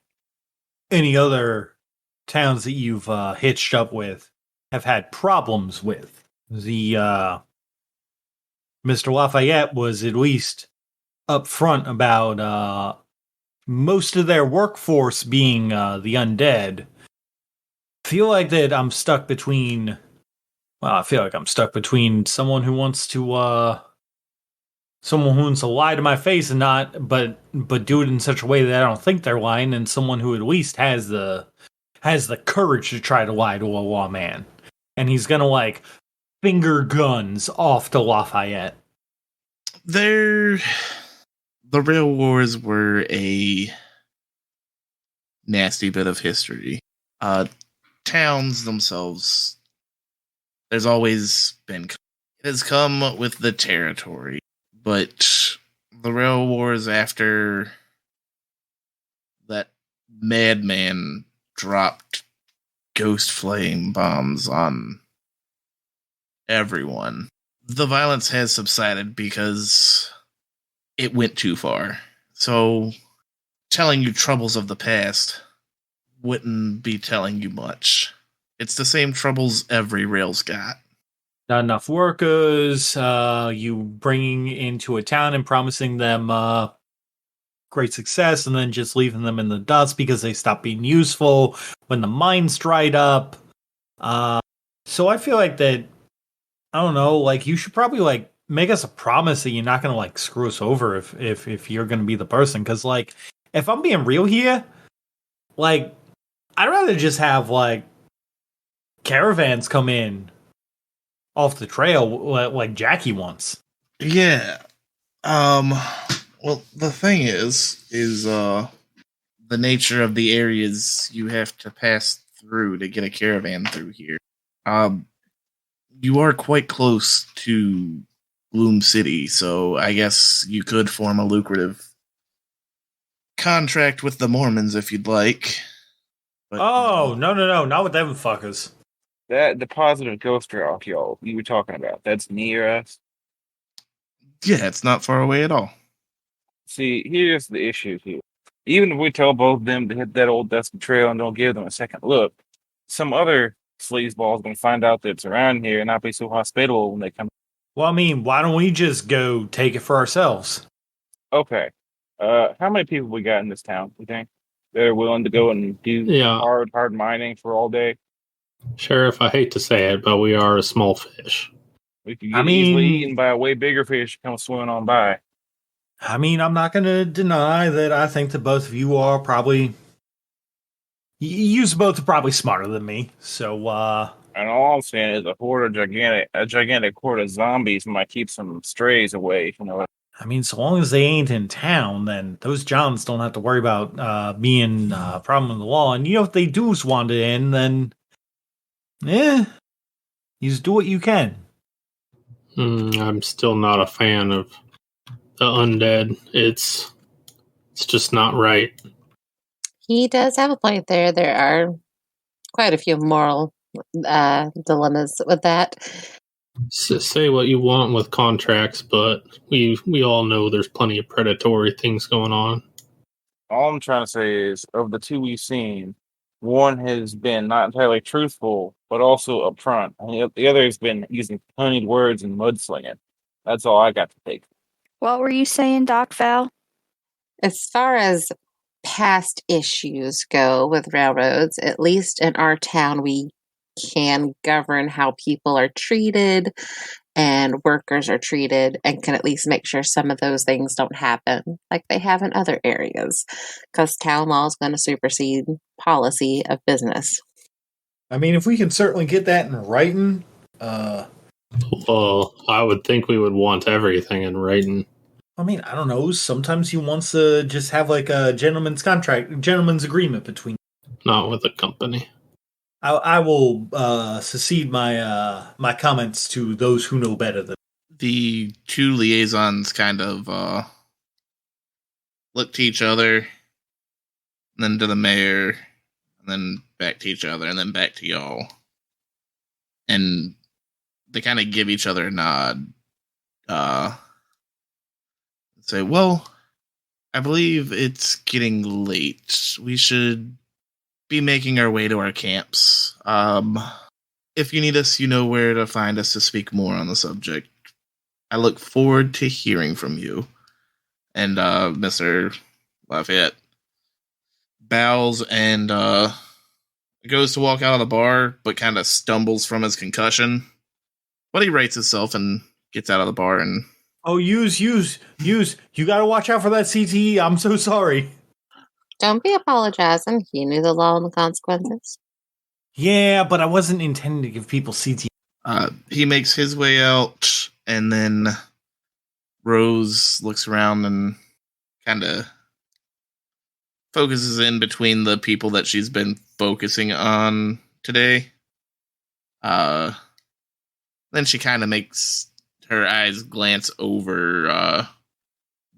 any other towns that you've hitched up with have had problems with. The Mr. Lafayette was at least upfront about most of their workforce being the undead. I feel like that I'm stuck between. Well, I feel like I'm stuck between someone who wants to lie to my face and not, but do it in such a way that I don't think they're lying, and someone who at least has the courage to try to lie to a lawman, and he's gonna like finger guns off to Lafayette. The Rail Wars were a nasty bit of history. Towns themselves, there's always been. It has come with the territory, but the Rail Wars, after that madman dropped ghost flame bombs on everyone, the violence has subsided because it went too far. So telling you troubles of the past wouldn't be telling you much. It's the same troubles every rail's got. Not enough workers, you bringing into a town and promising them great success and then just leaving them in the dust because they stopped being useful when the mines dried up. So I feel like that, I don't know, like you should probably like make us a promise that you're not going to like screw us over if you're going to be the person. Because like, if I'm being real here, like I'd rather just have like caravans come in off the trail like Jackie wants. Yeah. Well, the thing is the nature of the areas you have to pass through to get a caravan through here. You are quite close to Gloom City, so I guess you could form a lucrative contract with the Mormons if you'd like. But no, not with them fuckers. That deposit of ghost rock, y'all, you were talking about, that's near us. Yeah, it's not far away at all. See, here's the issue here. Even if we tell both of them to hit that old dusty trail and don't give them a second look, some other sleazeball's gonna find out that it's around here and not be so hospitable when they come. Well, I mean, why don't we just go take it for ourselves? Okay. How many people we got in this town, you think? They're willing to go and do hard mining for all day? Sheriff, I hate to say it, but we are a small fish. We could get easily eaten by a way bigger fish come swimming on by. I mean, I'm not going to deny that I think that both of you are probably... You both are probably smarter than me, so, And all I'm saying is a gigantic horde of zombies might keep some strays away, you know. I mean, so long as they ain't in town, then those Johns don't have to worry about being a problem with the law. And you know, if they do wander in, then... you just do what you can. I'm still not a fan of the undead. It's just not right. He does have a point there. There are quite a few moral dilemmas with that. Say what you want with contracts, but we all know there's plenty of predatory things going on. All I'm trying to say is, of the two we've seen, one has been not entirely truthful, but also upfront. And the other has been using honeyed words and mudslinging. That's all I got to take. What were you saying, Doc Val? As far as past issues go with railroads, at least in our town, we can govern how people are treated and workers are treated and can at least make sure some of those things don't happen like they have in other areas, because town law is going to supersede policy of business. I mean, if we can certainly get that in writing, Well, I would think we would want everything in writing. I mean, I don't know. Sometimes you want to just have like a gentleman's contract, gentleman's agreement between. Not with a company. I will secede my my comments to those who know better than. The two liaisons kind of look to each other, and then to the mayor, and then back to each other, and then back to y'all. And they kind of give each other a nod. Say, well, I believe it's getting late. We should be making our way to our camps. If you need us, you know where to find us to speak more on the subject. I look forward to hearing from you. And Mr. Lafayette bows and goes to walk out of the bar, but kind of stumbles from his concussion. But he rights himself and gets out of the bar and... Oh, use. You gotta watch out for that CTE. I'm so sorry. Don't be apologizing. You knew the law and the consequences. Yeah, but I wasn't intending to give people CTE. He makes his way out, and then Rose looks around and kind of focuses in between the people that she's been focusing on today. Then she kind of makes her eyes glance over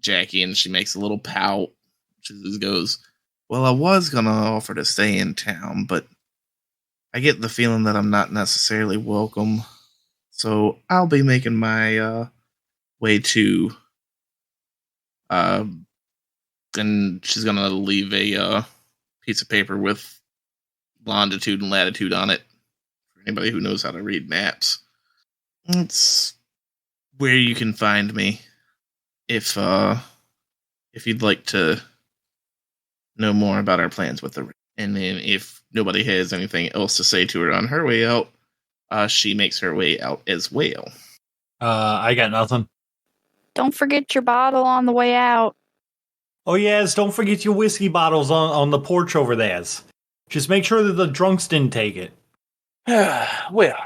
Jackie, and she makes a little pout. She just goes, well, I was going to offer to stay in town, but I get the feeling that I'm not necessarily welcome. So I'll be making my way to... and she's going to leave a piece of paper with longitude and latitude on it. For anybody who knows how to read maps. It's where you can find me if you'd like to know more about our plans with the... And then if nobody has anything else to say to her on her way out, she makes her way out as well. I got nothing. Don't forget your bottle on the way out. Oh, yes, don't forget your whiskey bottles on the porch over there. Just make sure that the drunks didn't take it. Well,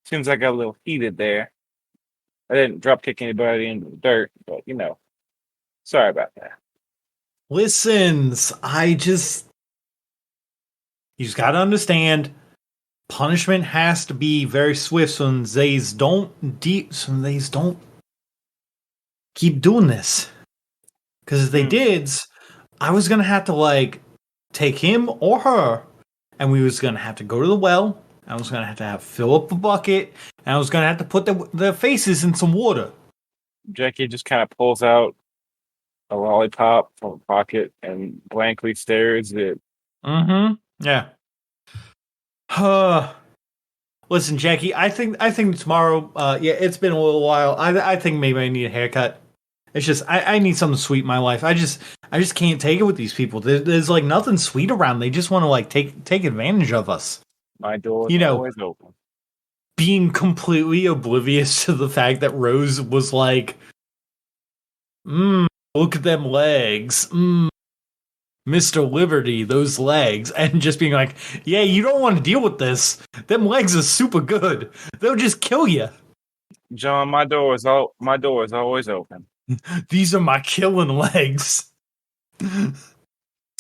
seems like I got a little heated there. I didn't drop kick anybody into the dirt, but sorry about that. Listens, you just gotta understand, punishment has to be very swift so they don't keep doing this. Because if they did, I was gonna have to take him or her, and we was gonna have to go to the well. I was gonna have to fill up a bucket, and I was gonna have to put their faces in some water. Jackie just kind of pulls out a lollipop from a pocket and blankly stares at... Yeah. Listen, Jackie, I think tomorrow, it's been a little while. I think maybe I need a haircut. It's just, I need something sweet in my life. I just can't take it with these people. There's nothing sweet around. They just want to take advantage of us. My door is always open. Being completely oblivious to the fact that Rose was like, look at them legs. Mr. Liberty, those legs. And just being like, yeah, you don't want to deal with this. Them legs are super good. They'll just kill you. John, my door is always open. These are my killing legs.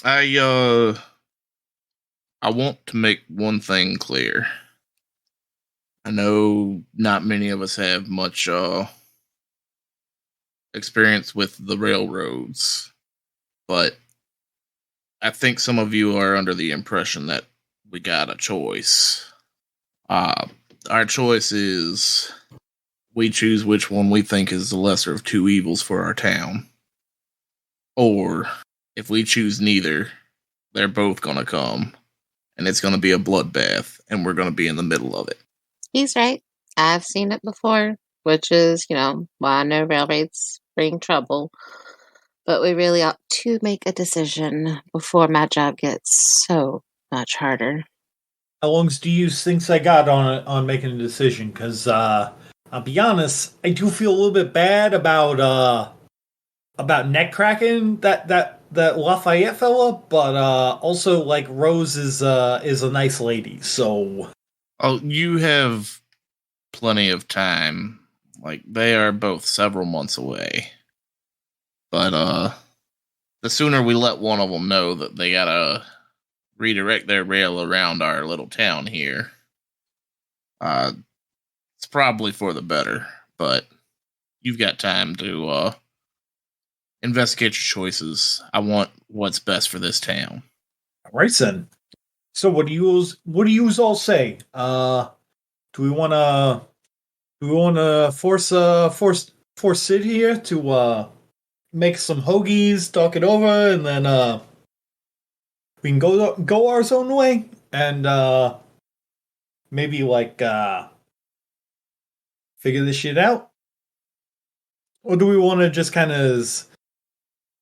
I want to make one thing clear. I know not many of us have much experience with the railroads, but I think some of you are under the impression that we got a choice. Our choice is we choose which one we think is the lesser of two evils for our town. Or if we choose neither, they're both going to come. And it's going to be a bloodbath, and we're going to be in the middle of it. He's right. I've seen it before, which is, why I know railroads bring trouble. But we really ought to make a decision before my job gets so much harder. How long do you think I got on making a decision? Because I'll be honest, I do feel a little bit bad about neck cracking that Lafayette fella, but also Rose is a nice lady, so. Oh, you have plenty of time. They are both several months away. But the sooner we let one of them know that they gotta redirect their rail around our little town here, it's probably for the better. But you've got time to investigate your choices. I want what's best for this town. All right, then. So what do you all say? Do we want to force Sid here to make some hoagies, talk it over, and then we can go our own way, and maybe figure this shit out. Or do we want to just kind of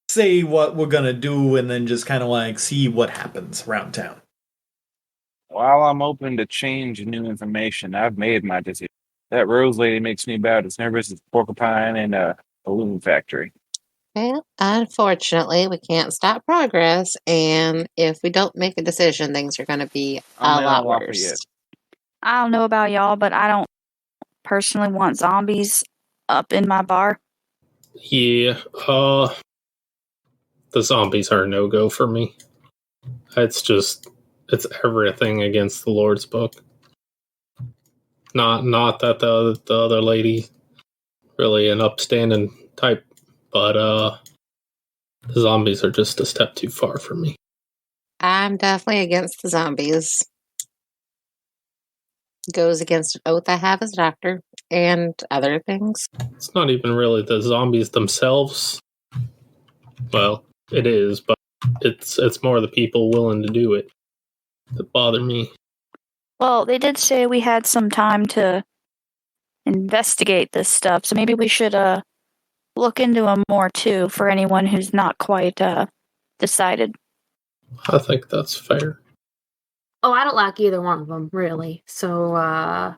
say what we're gonna do and then just kind of see what happens around town? While I'm open to change and new information, I've made my decision. That Rose lady makes me about as nervous as porcupine in a balloon factory. Well, unfortunately, we can't stop progress, and if we don't make a decision, things are going to be a lot worse. I don't know about y'all, but I don't personally want zombies up in my bar. Yeah, the zombies are a no-go for me. It's everything against the Lord's book. Not that the other lady really an upstanding type, but the zombies are just a step too far for me. I'm definitely against the zombies. Goes against an oath I have as a doctor and other things. It's not even really the zombies themselves. Well, it is, but it's more the people willing to do it that bother me. Well, they did say we had some time to investigate this stuff, so maybe we should look into them more too for anyone who's not quite decided. I think that's fair. Oh, I don't like either one of them, really. So,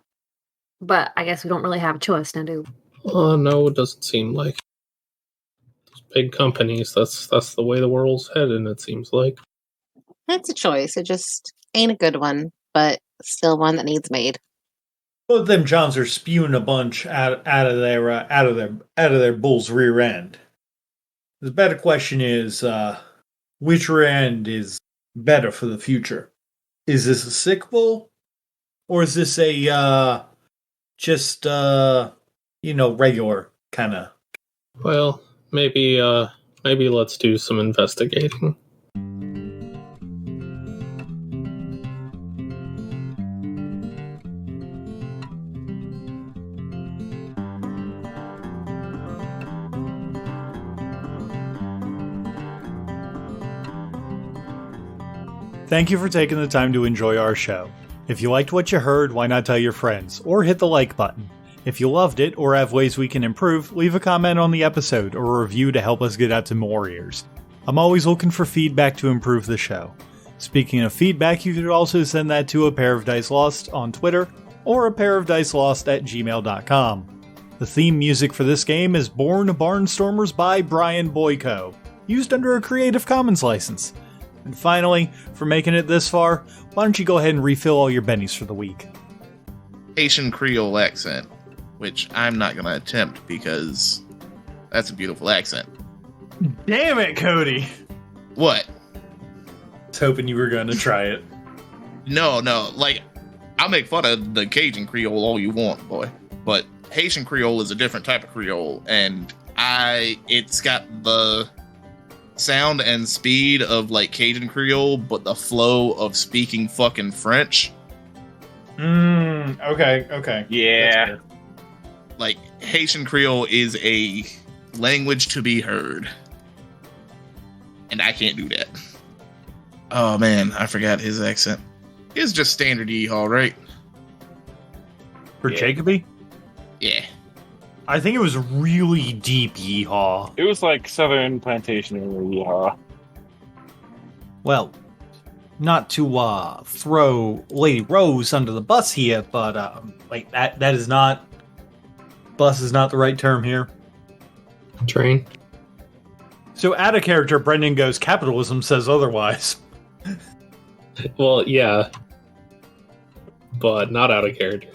but I guess we don't really have a choice now, do we? No, it doesn't seem like. Those big companies, that's the way the world's heading, it seems like. It's a choice. It just ain't a good one, but still one that needs made. Both of them Johns are spewing a bunch out of their bull's rear end. The better question is, which rear end is better for the future? Is this a sick bull, or is this a just regular kind of? Well, maybe let's do some investigating. Thank you for taking the time to enjoy our show. If you liked what you heard, why not tell your friends, or hit the like button. If you loved it, or have ways we can improve, leave a comment on the episode, or a review to help us get out to more ears. I'm always looking for feedback to improve the show. Speaking of feedback, you could also send that to apairofdicelost on Twitter, or apairofdicelost@gmail.com. The theme music for this game is Born Barnstormers by Brian Boyko, used under a Creative Commons license. And finally, for making it this far, why don't you go ahead and refill all your bennies for the week? Haitian Creole accent, which I'm not going to attempt because that's a beautiful accent. Damn it, Cody! What? I was hoping you were going to try it. No, I'll make fun of the Cajun Creole all you want, boy. But Haitian Creole is a different type of Creole, and it's got the sound and speed of Cajun Creole, but the flow of speaking fucking French. Okay. Yeah. Haitian Creole is a language to be heard. And I can't do that. Oh man, I forgot his accent. It's just standard yeehaw, right? For Jacoby? Yeah. I think it was really deep yeehaw. It was like Southern Plantation yeehaw. Well, not to throw Lady Rose under the bus here, but that is not... Bus is not the right term here. Train. So out of character, Brendan goes, capitalism says otherwise. Well, yeah. But not out of character.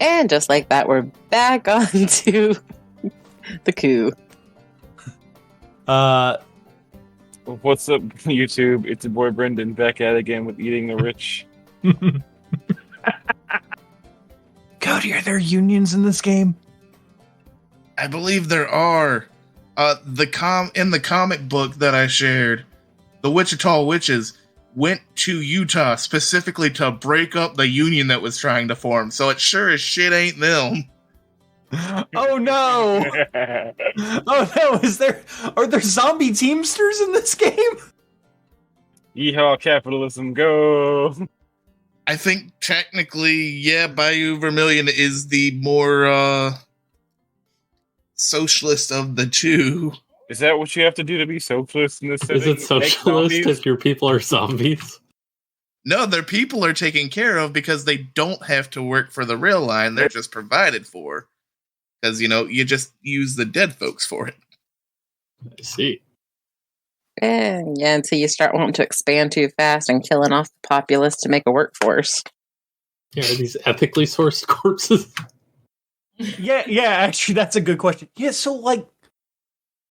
And just like that, we're back onto the coup. What's up, YouTube? It's your boy Brendan back at it again with Eating the Rich. Cody, are there unions in this game? I believe there are. In the comic book that I shared, the Wichita Witches went to Utah specifically to break up the union that was trying to form, so it sure as shit ain't them. Oh no! Oh no! Are there zombie teamsters in this game? Yeehaw, capitalism, go! I think technically, yeah, Bayou Vermilion is the more socialist of the two. Is that what you have to do to be socialist in this setting? Is it Make socialist zombies? if your people are zombies? No, their people are taken care of because they don't have to work for the rail line. They're just provided for. Because, you just use the dead folks for it. I see. Yeah, until you start wanting to expand too fast and killing off the populace to make a workforce. Yeah, are these ethically sourced corpses? Yeah, actually, that's a good question. Yeah, so, like,